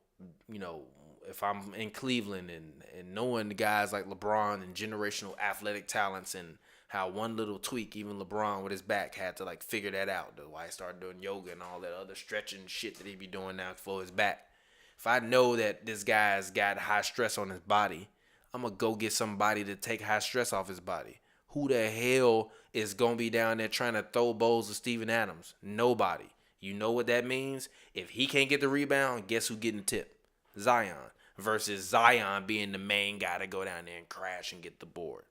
if I'm in Cleveland and knowing the guys like LeBron and generational athletic talents and how one little tweak, even LeBron with his back had to like figure that out. That's why he started doing yoga and all that other stretching shit that he be doing now for his back. If I know that this guy's got high stress on his body, I'm going to go get somebody to take high stress off his body. Who the hell is going to be down there trying to throw bowls to Steven Adams? Nobody. You know what that means? If he can't get the rebound, guess who getting the tip? Zion. Versus Zion being the main guy to go down there and crash and get the board.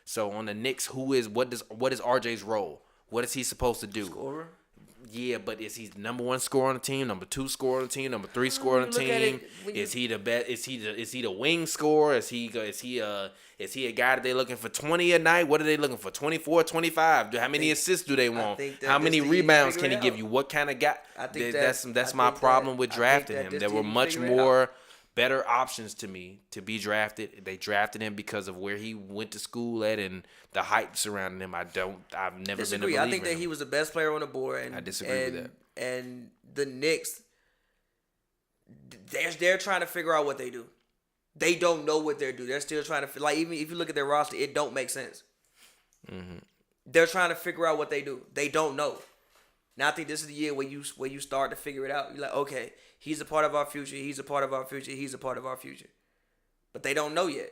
So on the Knicks, what is RJ's role? What is he supposed to do? Scorer? Yeah, but is he the number 1 scorer on the team, number 2 scorer on the team, number 3 scorer on the team? Is he the best? Is he the wing scorer? Is he a guy that they looking for 20 a night? What are they looking for? 24, 25? How many assists do they want? How many rebounds can he give you? What kind of guy? That's my problem with drafting him. There were much more better options to me to be drafted. They drafted him because of where he went to school at and the hype surrounding him. I've never been a believer. I think that he was the best player on the board. And I disagree with that. And the Knicks, they're trying to figure out what they do. They don't know what they're doing. They're still trying to, like, even if you look at their roster, it don't make sense. Mm-hmm. They're trying to figure out what they do. They don't know. Now I think this is the year where you start to figure it out. You're like, okay, he's a part of our future. He's a part of our future. He's a part of our future. But they don't know yet.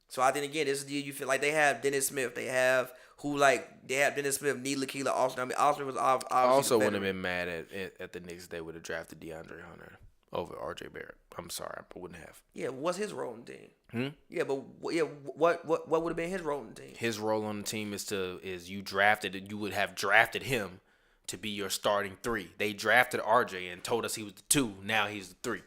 So I think, again, this is the year you feel like they have Dennis Smith. They have Dennis Smith, Neely Keeler, Austin. I mean, Austin was obviously I also wouldn't have been mad at the Knicks. They would have drafted DeAndre Hunter over R.J. Barrett. I'm sorry, I wouldn't have. Yeah, what's his role in the team? Yeah, but what would have been his role in the team? His role on the team you would have drafted him to be your starting 3. They drafted RJ and told us he was the 2. Now he's the 3.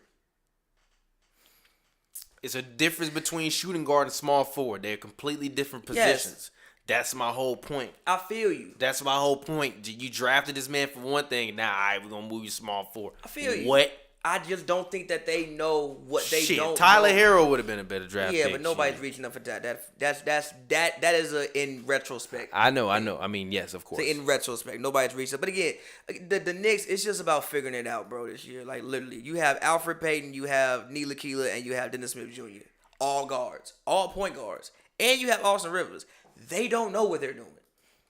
It's a difference between shooting guard and small forward. They're completely different positions. Yes. That's my whole point. I feel you. That's my whole point. You drafted this man for one thing. Now, all right, we're going to move you small forward. I feel you. What? I just don't think that they know what they don't Tyler know. Hero would have been a better draft pick. Yeah, but nobody's reaching up for that. That is in retrospect. I know. I mean, yes, of course. So in retrospect, nobody's reached up. But again, the Knicks, it's just about figuring it out, bro, this year. Like, literally, you have Alfred Payton, you have Neely Keeler, and you have Dennis Smith Jr. All guards. All point guards. And you have Austin Rivers. They don't know what they're doing.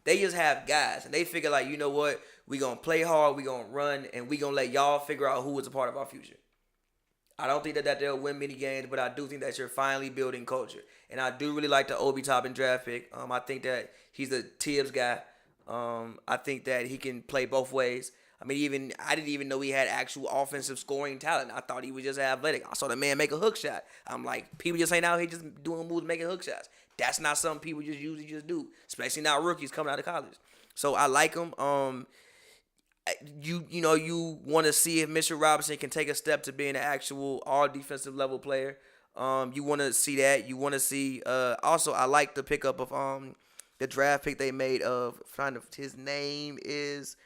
They just have guys, and they figure, like, you know what? We gonna play hard. We gonna run, and we gonna let y'all figure out who is a part of our future. I don't think that they'll win many games, but I do think that you're finally building culture. And I do really like the Obi Toppin draft pick. I think that he's a Tibbs guy. I think that he can play both ways. I mean, I didn't even know he had actual offensive scoring talent. I thought he was just athletic. I saw the man make a hook shot. I'm like, people just ain't out here just doing moves, making hook shots. That's not something people just usually just do, especially not rookies coming out of college. So I like him. You want to see if Mitchell Robinson can take a step to being an actual all defensive level player. You want to see that. You want to see. Also, I like the pickup of the draft pick they made of. His name is,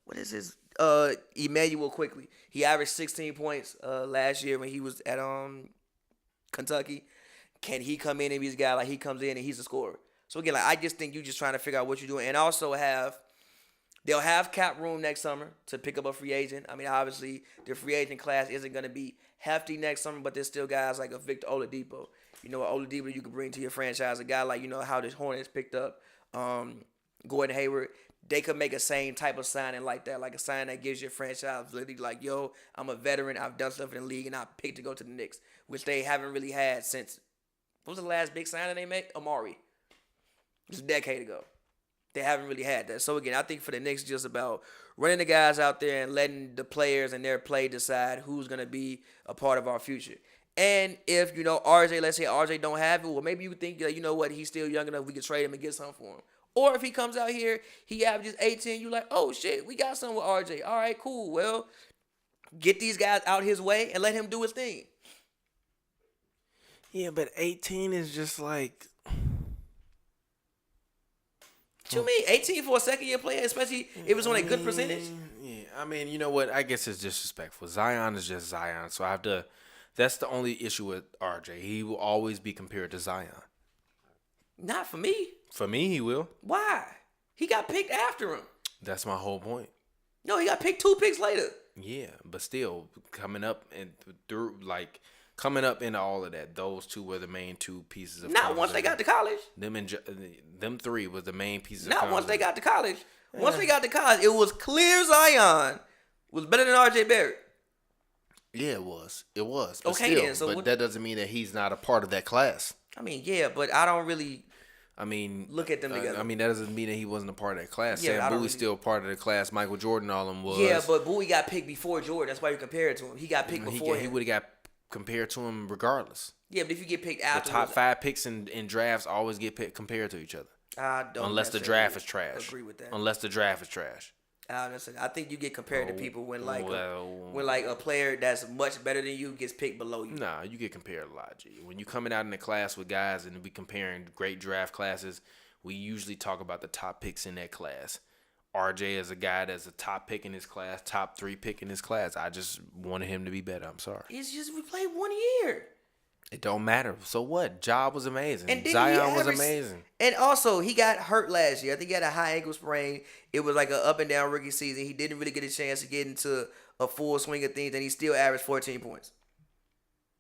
what is his? Emmanuel Quickly. He averaged 16 points last year when he was at Kentucky. Can he come in and be this guy like he comes in and he's a scorer? So again, like I just think you just trying to figure out what you're doing, and also they'll have cap room next summer to pick up a free agent. I mean, obviously the free agent class isn't going to be hefty next summer, but there's still guys like a Victor Oladipo. You know, an Oladipo you can bring to your franchise. A guy like how this Hornets picked up Gordon Hayward. They could make a same type of signing like that, like a sign that gives your franchise validity. Like, yo, I'm a veteran. I've done stuff in the league, and I picked to go to the Knicks, which they haven't really had since. What was the last big signing they made? Amari. It was a decade ago. They haven't really had that. So, again, I think for the Knicks, it's just about running the guys out there and letting the players and their play decide who's going to be a part of our future. And if, RJ, let's say RJ don't have it, well, maybe you think, you know what, he's still young enough, we can trade him and get something for him. Or if he comes out here, he averages 18, you like, oh, shit, we got something with RJ. All right, cool. Well, get these guys out his way and let him do his thing. Yeah, but 18 is just like... What you mean? 18 for a second-year player, especially if it's on a good percentage? Yeah, I mean, you know what? I guess it's disrespectful. Zion is just Zion, so I have to... That's the only issue with RJ. He will always be compared to Zion. Not for me. For me, he will. Why? He got picked after him. That's my whole point. No, he got picked 2 picks later. Yeah, but still, coming up into all of that, those two were the main 2 pieces of. Not once they got to college. Them 3 was the main pieces. Not once they got to college. Once they got to college, it was clear Zion was better than RJ Barrett. Yeah, it was. It was. But okay, still, then. So but that doesn't mean that he's not a part of that class. I mean, yeah, but I don't really. Look at them together. That doesn't mean that he wasn't a part of that class. Yeah, Sam Bowie's still part of the class. Michael Jordan, all of them was. Yeah, but Bowie got picked before Jordan. That's why you compare it to him. He got picked before him. He would have got compared to him regardless. Yeah, but if you get picked after the top 5 picks in drafts always get compared to each other. I don't. Unless the draft is trash. Agree with that. Unless the draft is trash. I think you get compared to people when a player that's much better than you gets picked below you. Nah, you get compared a lot, G. When you coming out in the class with guys and we comparing great draft classes, we usually talk about the top picks in that class. RJ is a guy that's a top pick in his class, top 3 pick in his class. I just wanted him to be better. I'm sorry. It's just we played 1 year. It don't matter. So what? Job was amazing. And Zion was amazing. And also, he got hurt last year. I think he had a high ankle sprain. It was like an up and down rookie season. He didn't really get a chance to get into a full swing of things, and he still averaged 14 points.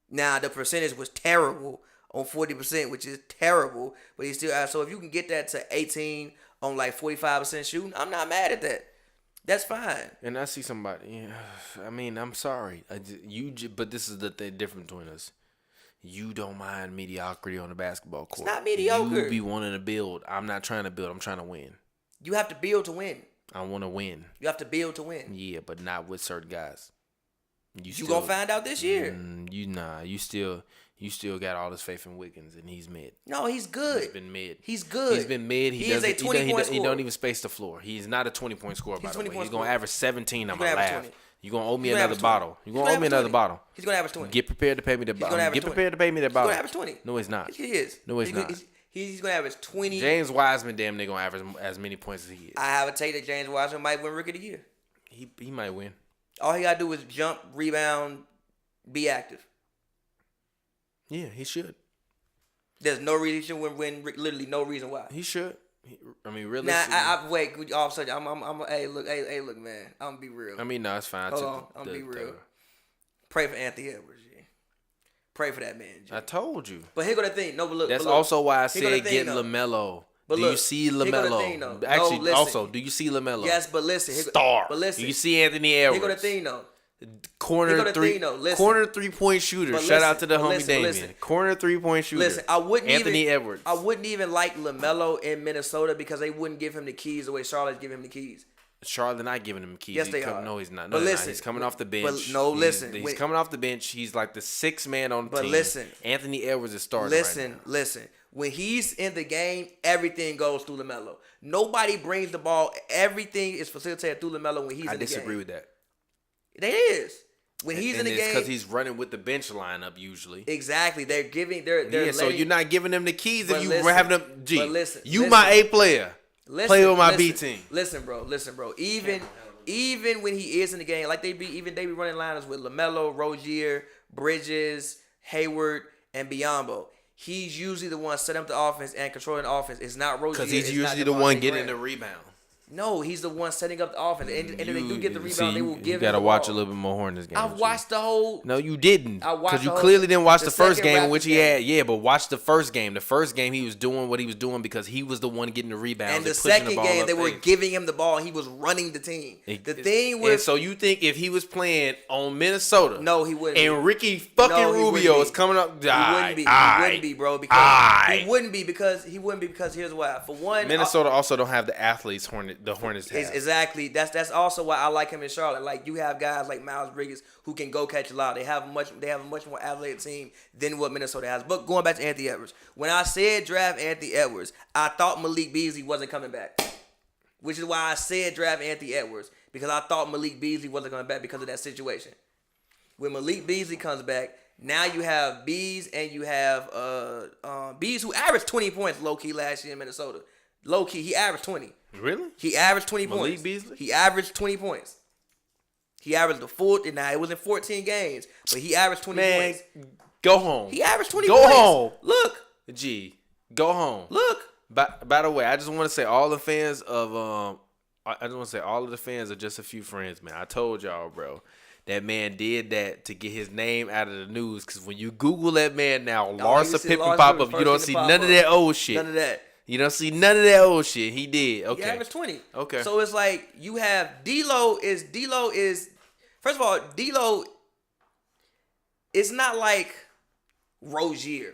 Now, the percentage was terrible on 40%, which is terrible, but he still averaged. So if you can get that to 18 on like 45% shooting, I'm not mad at that. That's fine. And I see somebody. I'm sorry. But this is the difference between us. You don't mind mediocrity on the basketball court. It's not mediocre. You be wanting to build. I'm not trying to build. I'm trying to win. You have to build to win. I want to win. You have to build to win. Yeah, but not with certain guys. You gonna find out this year. You still got all this faith in Wiggins, and he's mid. No, he's good. He's been mid. He's good. He's been mid. He is a 20-point scorer. He don't even space the floor. He's not a 20-point scorer, by the way. He's going to average 17 on my laugh. You're going to owe me another bottle. You're going to owe me another bottle. He's going to average 20. Get prepared to pay me that bottle. Get prepared to pay me that bottle. He's going to average 20. No, he's not. He is. No, he's not. He's going to average 20. James Wiseman, damn near going to average as many points as he is. I have a take that James Wiseman might win Rookie of the Year. He might win. All he got to do is jump, rebound, be active. Yeah, he should. There's no reason he should win. Literally no reason why. He should. Really. Nah, wait. All of a sudden, hey, look, man. I'm gonna be real. No, it's fine. Hold on, I'm gonna be real. Pray for Anthony Edwards, G. Pray for that man, G. I told you. But here go the thing. No, but look. That's also why I said get LaMelo. But do look, you see here go the LaMelo? thing, though. Actually, No, listen. also, do you see LaMelo? Yes, but listen. Star. But listen. Do you see Anthony Edwards? Here go the thing, though. Corner Here go the three, thing, though. Listen. corner 3-point shooter. But Shout out to the listen, but homie listen, but Damien. listen. Corner 3-point shooter. Listen, I wouldn't Anthony even, Edwards. I wouldn't even like LaMelo in Minnesota because they wouldn't give him the keys the way Charlotte's giving him the keys. Charlotte not giving him keys. Yes, they are. No, he's not. But No, listen, he's coming off the bench. But no, listen. He's coming off the bench. He's like the sixth man on the But team. listen. Anthony Edwards is starting right now. Listen. When he's in the game, everything goes through LaMelo. Nobody brings the ball. Everything is facilitated through LaMelo when he's in the game. I disagree with that. It is. When he's in the game, because he's running with the bench lineup usually. Exactly. They're giving. They're so you're not giving them the keys if you listen, having them. G, but listen, you listen. my A player. Play with my B team. Listen, bro. Even when he is in the game, like they be running lineups with LaMelo, Rozier, Bridges, Hayward, and Biyombo. He's usually the one setting up the offense and controlling the offense. It's not Rozier. Because he's usually the one getting the rebound. No, he's the one setting up the offense. And if they do get the rebound, they will give him the ball. You got to watch a little bit more Hornets game. I watched the whole. No, you didn't. I watched because you the whole- clearly didn't watch the first second game in Raptors which he game. had. Yeah, but watch the first game. The first game he was doing what he was doing because he was the one getting the rebounds And the pushing second ball game, up they were pace. giving him the ball. And he was running the team. The thing And with so you think if he was playing on Minnesota, no, he wouldn't. and Ricky fucking No, he Rubio wouldn't is coming up, He wouldn't be. He wouldn't be, bro. Because he wouldn't be because here's why. For one, Minnesota also don't have the athletes the Hornets have. Exactly. That's also why I like him in Charlotte. Like you have guys like Miles Bridges who can go catch a lot. They have a much more athletic team than what Minnesota has. But going back to Anthony Edwards, when I said draft Anthony Edwards, I thought Malik Beasley wasn't coming back, which is why I said draft Anthony Edwards because I thought Malik Beasley wasn't coming back because of that situation. When Malik Beasley comes back, now you have Bees and you have Bees who averaged 20 points low key last year in Minnesota. Low key, he averaged 20. Really? He averaged 20 Malik points. Beasley? He averaged 20 points. He averaged the full. Now it was in 14 games, but he averaged 20 points. Go home. He averaged 20 Go points. home. Look. G, go home. Look. By the way, I just want to say all the fans of I just want to say all of the fans are just a few friends, man. I told y'all, bro. That man did that to get his name out of the news. Because when you Google that man now, Larsa Pippen pop up, you don't see none of that old shit. None of that. You don't see none of that old shit. He did. Okay. He averaged 20. Okay. So it's like you have D-Lo is first of all, D-Lo it's not like Rozier,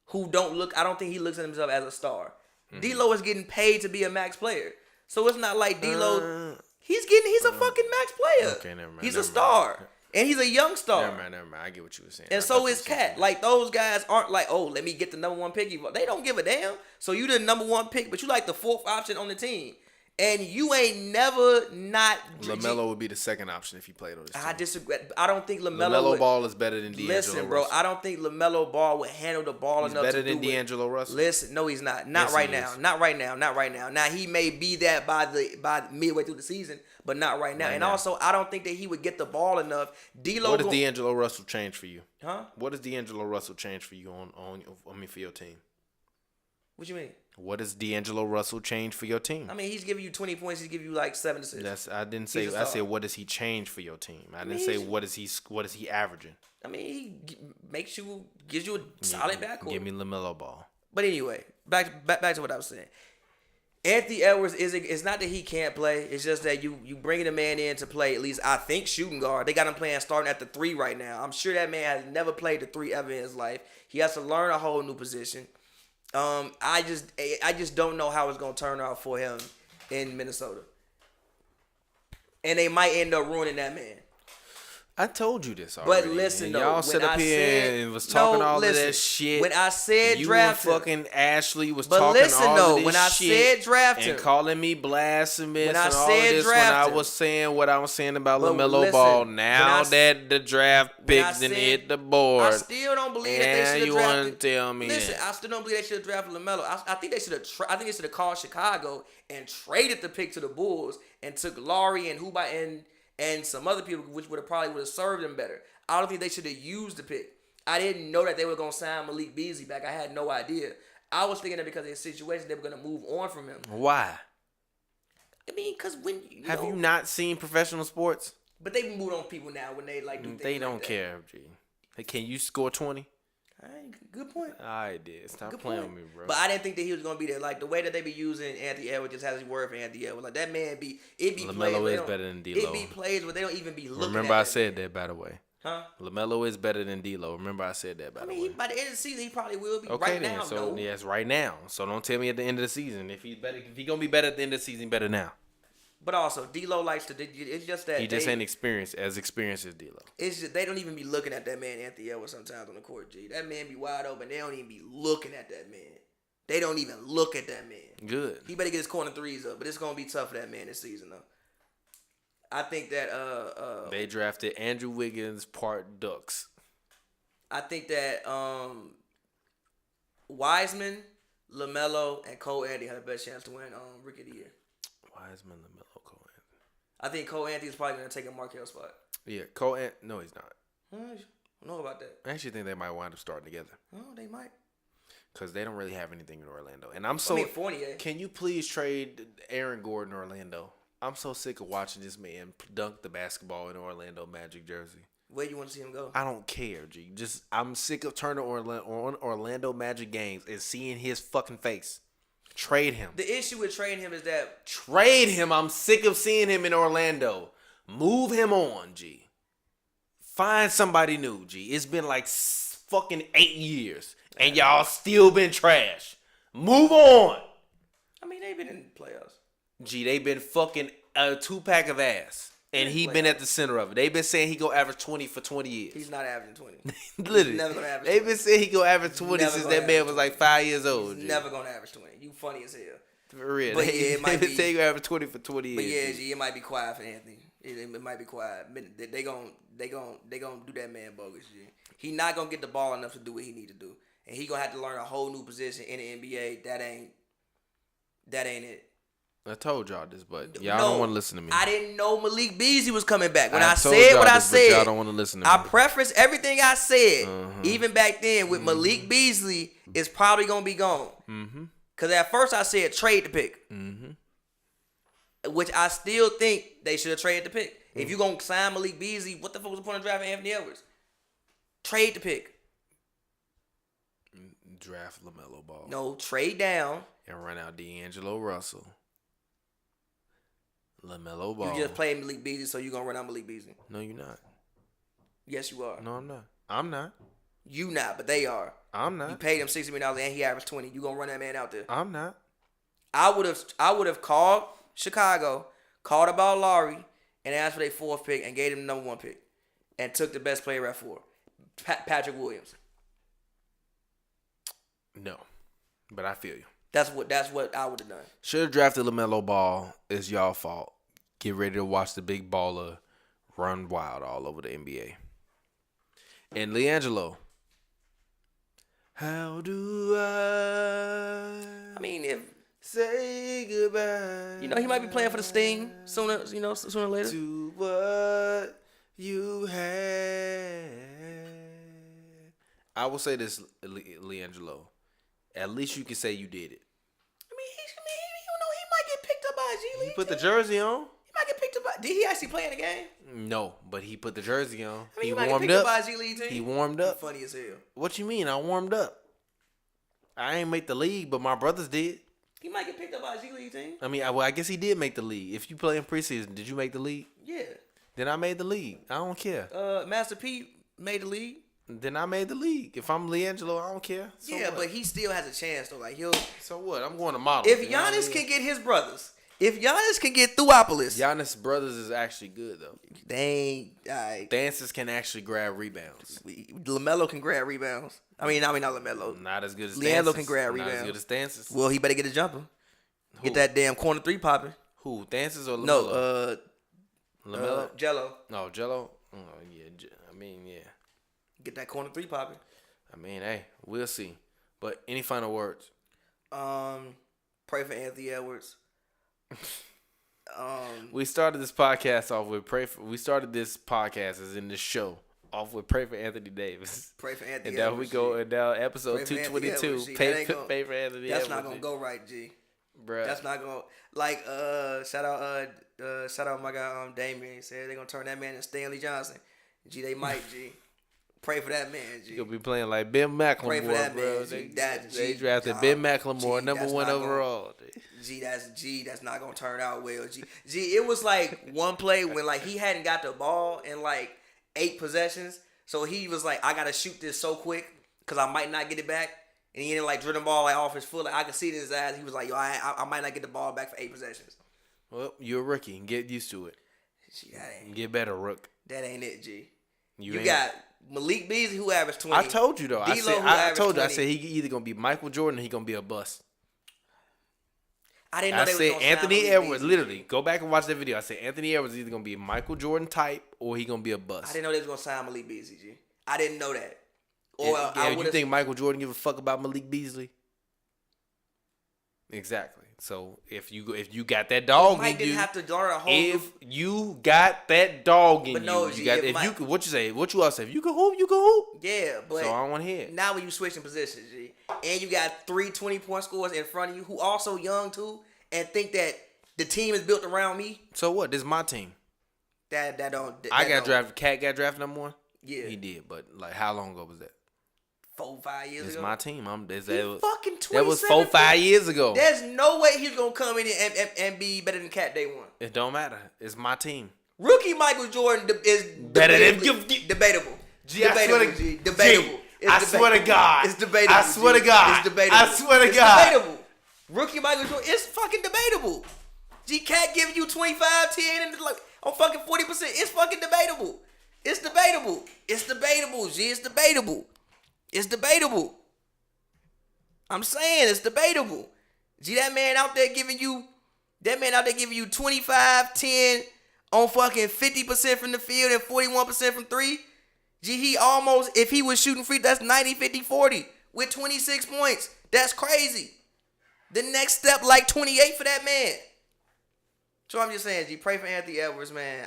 who I don't think he looks at himself as a star. Mm-hmm. D-Lo is getting paid to be a max player. So it's not like D-Lo he's a fucking max player. Okay, never mind. He's a star. And he's a young star. Never mind. I get what you were saying. And so is Cat. Like, those guys aren't like, oh, let me get the number one pick. They don't give a damn. So you the number one pick, but you like the fourth option on the team. And you ain't never not. LaMelo would be the second option if he played on this team. I disagree. I don't think LaMelo. LaMelo Ball is better than D'Angelo Listen, bro. Russell. I don't think LaMelo Ball would handle the ball He's enough better to do than D'Angelo Russell. Listen, no, he's not. Not Yes, right he now. is. Not right now. Not right now. Now he may be that by midway through the season, but not right now. Right and now. Also, I don't think that he would get the ball enough. D-Lo. What does D'Angelo Russell change for you? Huh? What does D'Angelo Russell change for you for your team? What you mean? What does D'Angelo Russell change for your team? I mean, he's giving you 20 points. He's giving you like 7 assists. I didn't say. I said, what does he change for your team? I didn't say what is he averaging. I mean, he gives you a solid backcourt. Give me LaMelo Ball. But anyway, back to what I was saying. Anthony Edwards it's not that he can't play. It's just that you bringing a man in to play at least I think shooting guard. They got him playing starting at the 3 right now. I'm sure that man has never played the 3 ever in his life. He has to learn a whole new position. I just don't know how it's gonna turn out for him in Minnesota, and they might end up ruining that man. I told you this already. But listen, though, y'all sat up here and was talking all of that shit. When I said you draft and him, fucking Ashley was but talking listen, all though, of this when I shit said draft him, and calling me blasphemous when I and all said of this when draft I him, was saying what I was saying about but LaMelo listen, Ball. when Now that the draft picks didn't hit the board, I still don't believe that they should have you drafted. want to tell me Listen, that. I still don't believe they should have drafted LaMelo. I think they should have. I think they should have called Chicago and traded the pick to the Bulls and took Laurie and Huba and some other people, which would have served them better. I don't think they should have used the pick. I didn't know that they were going to sign Malik Beasley back. I had no idea. I was thinking that because of his situation, they were going to move on from him. Why? I mean, because when have you not seen professional sports? But they moved on people now when they like do things. They don't like that. care, G. Can you score 20? Good point. I did. Stop Good playing point. with me, bro. But I didn't think that he was gonna be there. Like the way that they be using Anthony Edwards just has a word for Anthony Edwards. Like that man be plays LaMelo where is they better don't- than D'Lo. It be plays where they don't even be looking. Remember at I that said man. that, by the way. Huh? LaMelo is better than D'Lo. Remember I said that, by I the mean, way. by the end of the season, he probably will be. Okay, Right then. now, So no. yes, right now. So don't tell me at the end of the season if he's better. If he gonna be better at the end of the season, better now. But also, D'Lo likes to. It's just that He just they- ain't experienced as D'Lo. It's just they don't even be looking at that man Anthony Edwards sometimes on the court. G, that man be wide open. They don't even be looking at that man. They don't even look at that man. Good. He better get his corner threes up, but it's gonna be tough for that man this season though. I think that They drafted Andrew Wiggins, part Ducks. I think that Wiseman, LaMelo, and Cole Anthony have the best chance to win Rookie of the Year. Wiseman, LaMelo, Cole Anthony. I think Cole Anthony is probably gonna take a Markel spot. Yeah, Cole Anthony. No, he's not. I don't know about that. I actually think they might wind up starting together Oh, they might. because they don't really have anything in Orlando. And I'm so. Fournier. Can you please trade Aaron Gordon Orlando? I'm so sick of watching this man dunk the basketball in an Orlando Magic jersey. Where you want to see him go? I don't care, G. Just I'm sick of turning on Orlando Magic games and seeing his fucking face. Trade him. The issue with trading him is that Trade him. I'm sick of seeing him in Orlando. Move him on, G. Find somebody new, G. It's been like fucking 8 years, and y'all still been trash. Move on. I mean they've been in the playoffs. G, they been fucking a 2-pack of ass. And he been at the center of it. They been saying he go average 20 for 20 years. He's not averaging 20. Literally. never gonna average They 20. been saying he go average 20 Never since gonna that man average was 20. like 5 years old. He's G. never gonna average 20. You funny as hell. For real. But They, yeah, it might they been be- saying he go average 20 for 20 But years. yeah, G. G, it might be quiet for Anthony. It might be quiet. They gon' do that man bogus. G. He not gonna get the ball enough to do what he need to do, and he gonna have to learn a whole new position in the NBA. That ain't it. I told y'all this, but y'all don't want to listen to me. I didn't know Malik Beasley was coming back. When I told said y'all what I this, but said, y'all don't want to listen to I me. preference everything I said, even back then with Malik Beasley is probably gonna be gone. Cause at first I said trade the pick, which I still think they should have traded the pick. If you gonna sign Malik Beasley, what the fuck was the point of drafting Anthony Edwards? Trade the pick. Draft LaMelo Ball. No, trade down. And run out D'Angelo Russell. LaMelo Ball. You just played Malik Beasley, so you gonna run out Malik Beasley. No, you're not. Yes, you are. No, I'm not. I'm not. You not, but they are. I'm You not. paid him $60 million and he averaged 20. You gonna run that man out there? I'm not. I would have called Chicago, called about Lowry, and asked for their 4th pick and gave them the number 1 pick, and took the best player at 4, Patrick Williams. No. But I feel you. That's what I would have done. Should have drafted LaMelo Ball. It's y'all fault. Get ready to watch the big baller run wild all over the NBA. And LiAngelo. How do I I mean, if say goodbye? he might be playing for the Sting sooner or later. To what you had. I will say this, LiAngelo. At least you can say you did it. I mean, he might get picked up by a G League. He put the team. jersey on. He might get picked up by. Did he actually play in the game? No, but he put the jersey on. I mean, He he might get warmed picked up up. by a G League team. He warmed up. Funny as hell. What you mean? I warmed up. I ain't make the league, but my brothers did. He might get picked up by a G League team. I mean, I guess he did make the league. If you play in preseason, did you make the league? Yeah. Then I made the league. I don't care. Master P made the league. Then I made the league. If I'm LiAngelo, I don't care. So yeah, what? but he still has a chance though. Like he'll. So what? I'm going to model. If Giannis can get his brothers, if Giannis can get Thuopolis, Giannis' brothers is actually good though. they ain't. Dances can actually grab rebounds. LaMelo can grab rebounds. I mean not LaMelo. Not as good as LiAngelo Dances. can grab Not as rebounds. good as Dances. Well, he better get a jumper. Who? Get that damn corner 3 popping. Who? Dances or LaMelo? No, LaMelo? Jello. No, Jello? Oh, yeah. Yeah. Get that corner 3 popping. I mean, hey, we'll see. But any final words? Pray for Anthony Edwards. We started this podcast off with We started this podcast as in this show off with pray for Anthony Davis. Pray for Anthony And now Edwards. we go G. and now episode Pray for Anthony 222. Edwards, G. That ain't Pay for Anthony That's Edwards. not gonna go right, G. Bruh. That's not gonna shout out my guy Damien. He said they're gonna turn that man into Stanley Johnson. G, they might, G. Pray for that man, G. He'll be playing like Ben McLemore, Pray for that bro. man, G. They drafted Ben McLemore, G, number that's 1 not overall. That's not gonna turn out well. G, it was like one play when like he hadn't got the ball in like 8 possessions, so he was like, I gotta shoot this so quick because I might not get it back, and he didn't like drill the ball like off his foot. Like I could see it in his eyes. He was like, yo, I might not get the ball back for 8 possessions. Well, you're a rookie. Get used to it. Gee, that ain't Get better, Rook. that ain't it, G. You got Malik Beasley who averaged 20. I told you though. I told you. I 20. said he either gonna be Michael Jordan or he gonna be a bust. I didn't know I they was said gonna Anthony sign Malik Edwards. Beasley. Literally, go back and watch that video. I said Anthony Edwards is either gonna be a Michael Jordan type or he gonna be a bust. I didn't know they was gonna sign Malik Beasley, G. I didn't know that. Or Yeah, you think Michael Jordan give a fuck about Malik Beasley? Exactly. So if you got that dog Mike in didn't you, have to learn a whole. if you got that dog in But no, you, G, you got if if Mike- you could- what you say, what you all say, if you can hoop, you can hoop. Yeah, but So I don't want to hear it. now when you switching positions, G, and you got 3 20-point scores in front of you who also young too, and think that the team is built around me. So what? This is my team. That don't. That I got don't- drafted. Cat got drafted number 1. Yeah, He did, but like how long ago was that? 4-5 years It's ago. my team. That He was fucking 27. that was 4-5 years ago. There's no way he's gonna come in and be better than Cat day one. It don't matter. It's my team. Rookie Michael Jordan is Better than- debatable. Gee, I swear to- G. Debatable. Gee, It's I swear to God. It's debatable. I swear to G. God. It's debatable. I swear to It's God. debatable. Rookie Michael Jordan, it's fucking debatable. G Cat giving you 25, 10, and like on fucking 40%. It's fucking debatable. It's debatable. It's debatable, G. It's debatable. It's debatable. I'm saying it's debatable. G, that man out there giving you 25, 10 on fucking 50% from the field and 41% from 3. G, he almost, if he was shooting free, that's 90, 50, 40 with 26 points. That's crazy. The next step, like 28 for that man. So I'm just saying, G, pray for Anthony Edwards, man.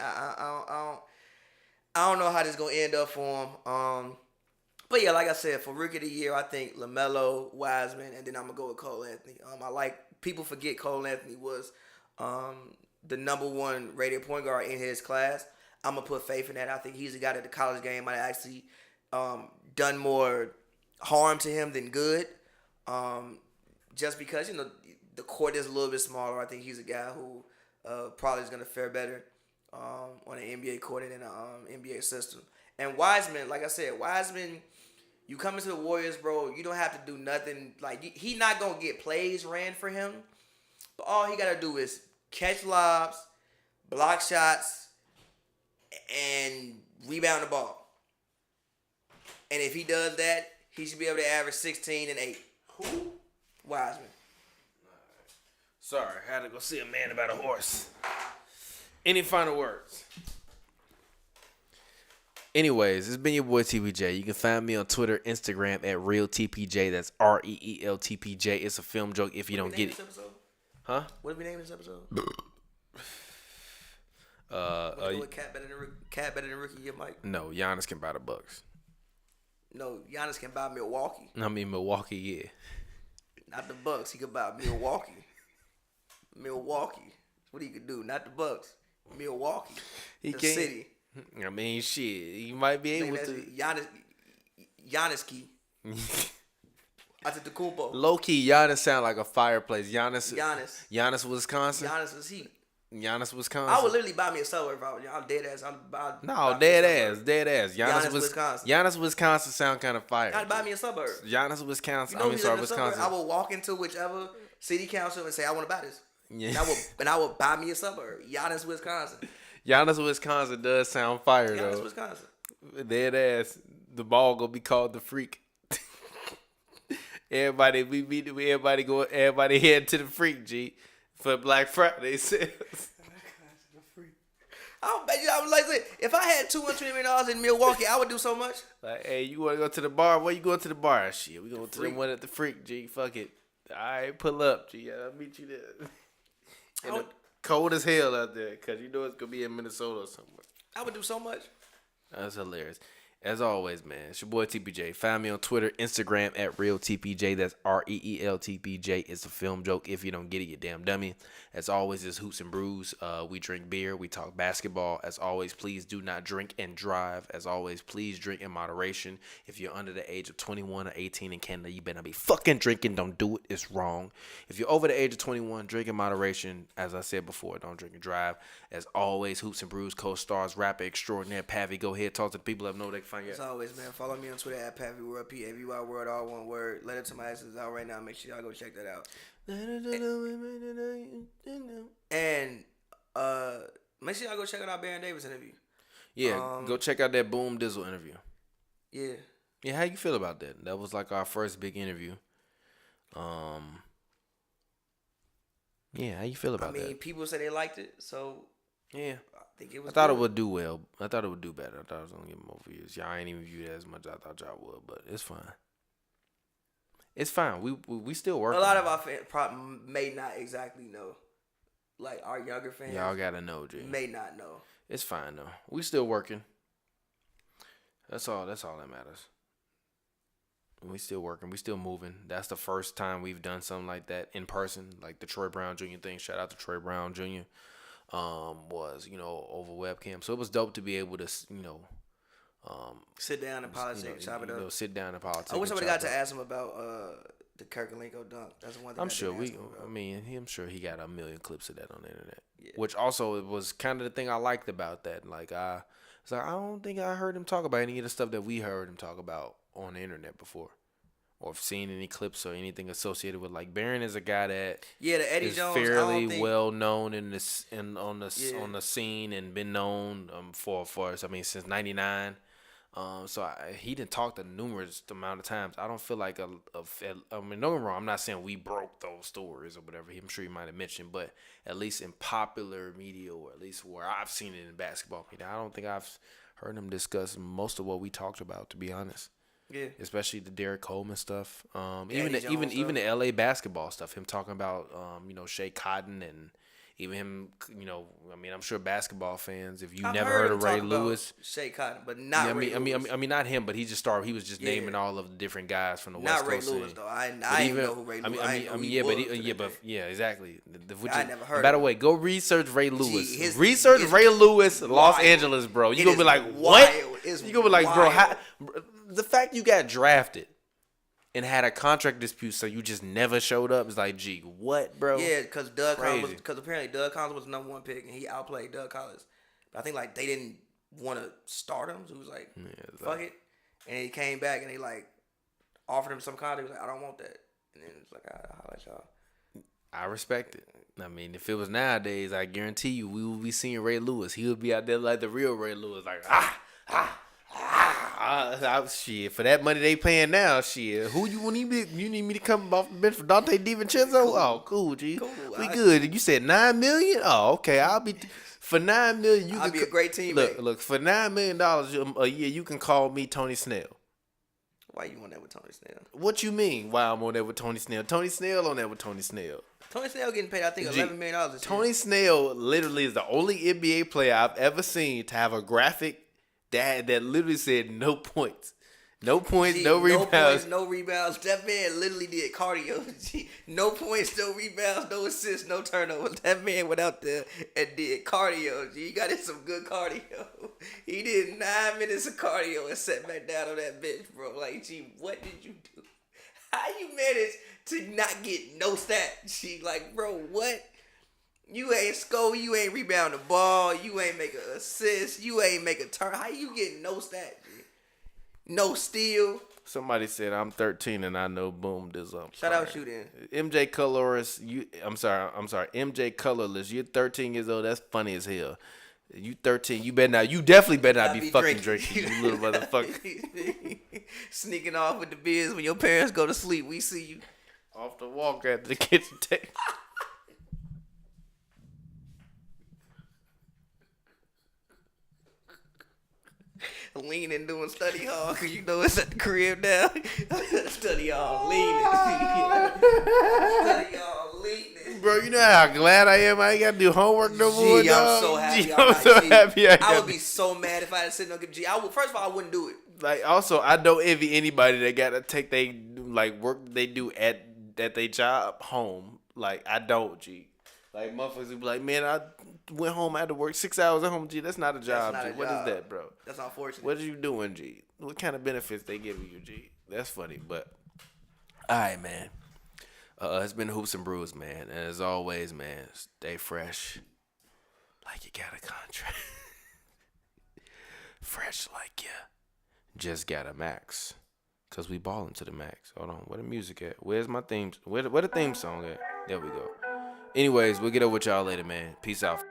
I don't know how this is gonna end up for him. But yeah, like I said, for Rookie of the Year, I think LaMelo, Wiseman, and then I'm gonna go with Cole Anthony. People forget Cole Anthony was the number 1 rated point guard in his class. I'm gonna put faith in that. I think he's a guy that the college game might have actually done more harm to him than good. Just because the court is a little bit smaller, I think he's a guy who probably is gonna fare better on an NBA court and in an NBA system. And Wiseman, like I said, you come into the Warriors, bro, you don't have to do nothing. Like, he not going to get plays ran for him. But all he got to do is catch lobs, block shots, and rebound the ball. And if he does that, he should be able to average 16 and 8. Who? Wiseman. Sorry, I had to go see a man about a horse. Any final words? Anyways, it's been your boy TPJ. You can find me on Twitter, Instagram at RealTPJ. That's ReelTPJ. It's a film joke if you don't get it. Huh? What did we name this episode? Cat better than Rookie Year, Mike? No, Giannis can buy the Bucks. No, Giannis can buy Milwaukee. I mean Milwaukee, yeah. Not the Bucks. He could buy Milwaukee. Milwaukee. What he could do? Not the Bucks. Milwaukee. He the can't. city. I mean, shit. He might be able to. Giannis key. I took the Kumpo. Low key, Giannis sound like a fireplace. Giannis, Wisconsin. Giannis was heat. Giannis, Wisconsin. I would literally buy me a suburb if I was y'all dead ass. Dead ass. Giannis, Wisconsin. Giannis, Wisconsin sound kind of fire. I'd buy me a suburb. Giannis, Wisconsin. You know Wisconsin. I will walk into whichever city council and say I want to buy this. Yeah. And I will buy me a suburb. Giannis, Wisconsin. Giannis, Wisconsin does sound fire Giannis, though. Wisconsin. Dead ass. The ball gonna be called the freak. Everybody head to the freak, G, for Black Friday sales. I was like, if I had $220 million in Milwaukee, I would do so much. Like, hey, you want to go to the bar? Where you going to the bar? Shit, we going to the one at the freak, G. Fuck it. All right, pull up, G. I'll meet you there. And it's cold as hell out there, because you know it's going to be in Minnesota or somewhere. I would do so much. That's hilarious. As always, man, it's your boy TPJ. Find me on Twitter, Instagram at RealTPJ. That's REELTPJ. It's a film joke. If you don't get it, you damn dummy. As always, it's Hoops and Brews. We drink beer. We talk basketball. As always, please do not drink and drive. As always, please drink in moderation. If you're under the age of 21 or 18 in Canada, you better not be fucking drinking. Don't do it. It's wrong. If you're over the age of 21, drink in moderation. As I said before, don't drink and drive. As always, Hoops and Brews co-stars, rapper extraordinaire Pavi. Go ahead, talk to the people that know they can find you. As always, man, follow me on Twitter at Pavi World, PAVY World, all one word. Letter to My Ass is out right now. Make sure y'all go check that out. And make sure y'all go check out our Baron Davis interview. Yeah, go check out that Boom Dizzle interview. Yeah. Yeah, how you feel about that? That was like our first big interview. Yeah, how you feel about that? People say they liked it, so yeah. I think it was. I thought good. it would do well. I thought it would do better. I thought it was gonna get more views. Y'all ain't even viewed it as much as I thought y'all would, but it's fine. It's fine. We still working. A lot of our fans may not exactly know. Like our younger fans, y'all gotta know, G. May not know. It's fine though. We still working. That's all that matters. We still working. We still moving. That's the first time we've done something like that in person, like the Troy Brown Jr. thing. Shout out to Troy Brown Jr. Was over webcam, so it was dope to be able to sit down and politic, chop it up. Sit down and politic. I wish somebody got to ask him about the Kirklinko dunk. That's one thing. I'm sure I'm sure he got a million clips of that on the internet. Yeah. Which also it was kind of the thing I liked about that. Like I don't think I heard him talk about any of the stuff that we heard him talk about on the internet before, or seen any clips or anything associated with. Like Baron is a guy that the Eddie is Jones, fairly well known on the scene and been known for since '99. So he didn't talk to numerous amount of times. I don't feel like don't get me wrong. I'm not saying we broke those stories or whatever. I'm sure he might have mentioned, but at least in popular media, or at least where I've seen it in basketball media, I don't think I've heard him discuss most of what we talked about, to be honest. Yeah. Especially the Derek Coleman stuff. Even the LA basketball stuff. Him talking about Shea Cotton, and even him, I'm sure basketball fans, if you never heard of Ray Lewis, Shea Cotton, but not Ray Lewis. I mean not him, but he was just naming all of the different guys from the West Coast. Not Ray Lewis though. I didn't know who Ray Lewis. Exactly. I never heard. By the way, go research Ray Lewis. Research Ray Lewis, Los Angeles, bro. You gonna be like, what? You gonna be like, bro, how? The fact you got drafted and had a contract dispute, so you just never showed up, is like, gee, what, bro? Yeah, because apparently Doug Collins was the number one pick, and he outplayed Doug Collins. But I think like they didn't want to start him, so he was like, fuck it. And he came back and they like offered him some contract. He was like, I don't want that. And then it's like, I'll let y'all. I respect it. I mean, if it was nowadays, I guarantee you we will be seeing Ray Lewis. He would be out there like the real Ray Lewis, like shit, for that money they paying now, shit. Who you need me to come off the bench for Dante DiVincenzo? Cool. Oh, cool, G. Cool. We good. You said $9 million? Oh, okay. I'll be for $9 million. I'll be a great teammate. Look, for $9 million a year, you can call me Tony Snell. Why you on that with Tony Snell? What you mean? Why I'm on that with Tony Snell? Tony Snell on that with Tony Snell. Tony Snell getting paid, I think, $11 million. Tony Snell literally is the only NBA player I've ever seen to have a graphic that literally said no points. No points, no rebounds. No points, no rebounds. That man literally did cardio. No points, no rebounds, no assists, no turnovers. That man went out there and did cardio. He got in some good cardio. He did 9 minutes of cardio and sat back down on that bench, bro. Like, gee, what did you do? How you managed to not get no stat? She like, bro, what? You ain't score, you ain't rebound the ball, you ain't make an assist, you ain't make a turn. How you getting no stat, G? No steal. Somebody said I'm 13 and I know Boom Dizzle. Shout out you then. MJ Colorless, I'm sorry. MJ Colorless, you're 13 years old. That's funny as hell. You 13, you definitely better not be fucking drinking, you little motherfucker. Sneaking off with the beers when your parents go to sleep. We see you. Off the walk at the kitchen table. Leaning, doing study hall, because you know it's at the crib now. Study hall, leaning. Study hall, leaning. Bro, you know how glad I am I ain't got to do homework no more, Gee, dog? I'm so happy. I'm so happy I would be so mad if I had to sit no G. First of all, I wouldn't do it. Like, also, I don't envy anybody that gotta take they like work they do at they job home. Like, I don't, G. Like, motherfuckers would be like, man, I went home, I had to work 6 hours at home, G. That's not a job, not G. a What is job. that, bro? That's unfortunate. What are you doing, G? What kind of benefits they giving you, G? That's funny, but all right, man. It's been Hoops and Brews, man. And as always, man, stay fresh like you got a contract. Fresh like you just got a max. Cause we ballin' to the max. Hold on, where the music at? Where's my theme? Where the theme song at? There we go. Anyways, we'll get over with y'all later, man. Peace out.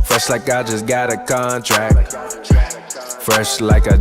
Fresh like I just got a contract. Fresh like I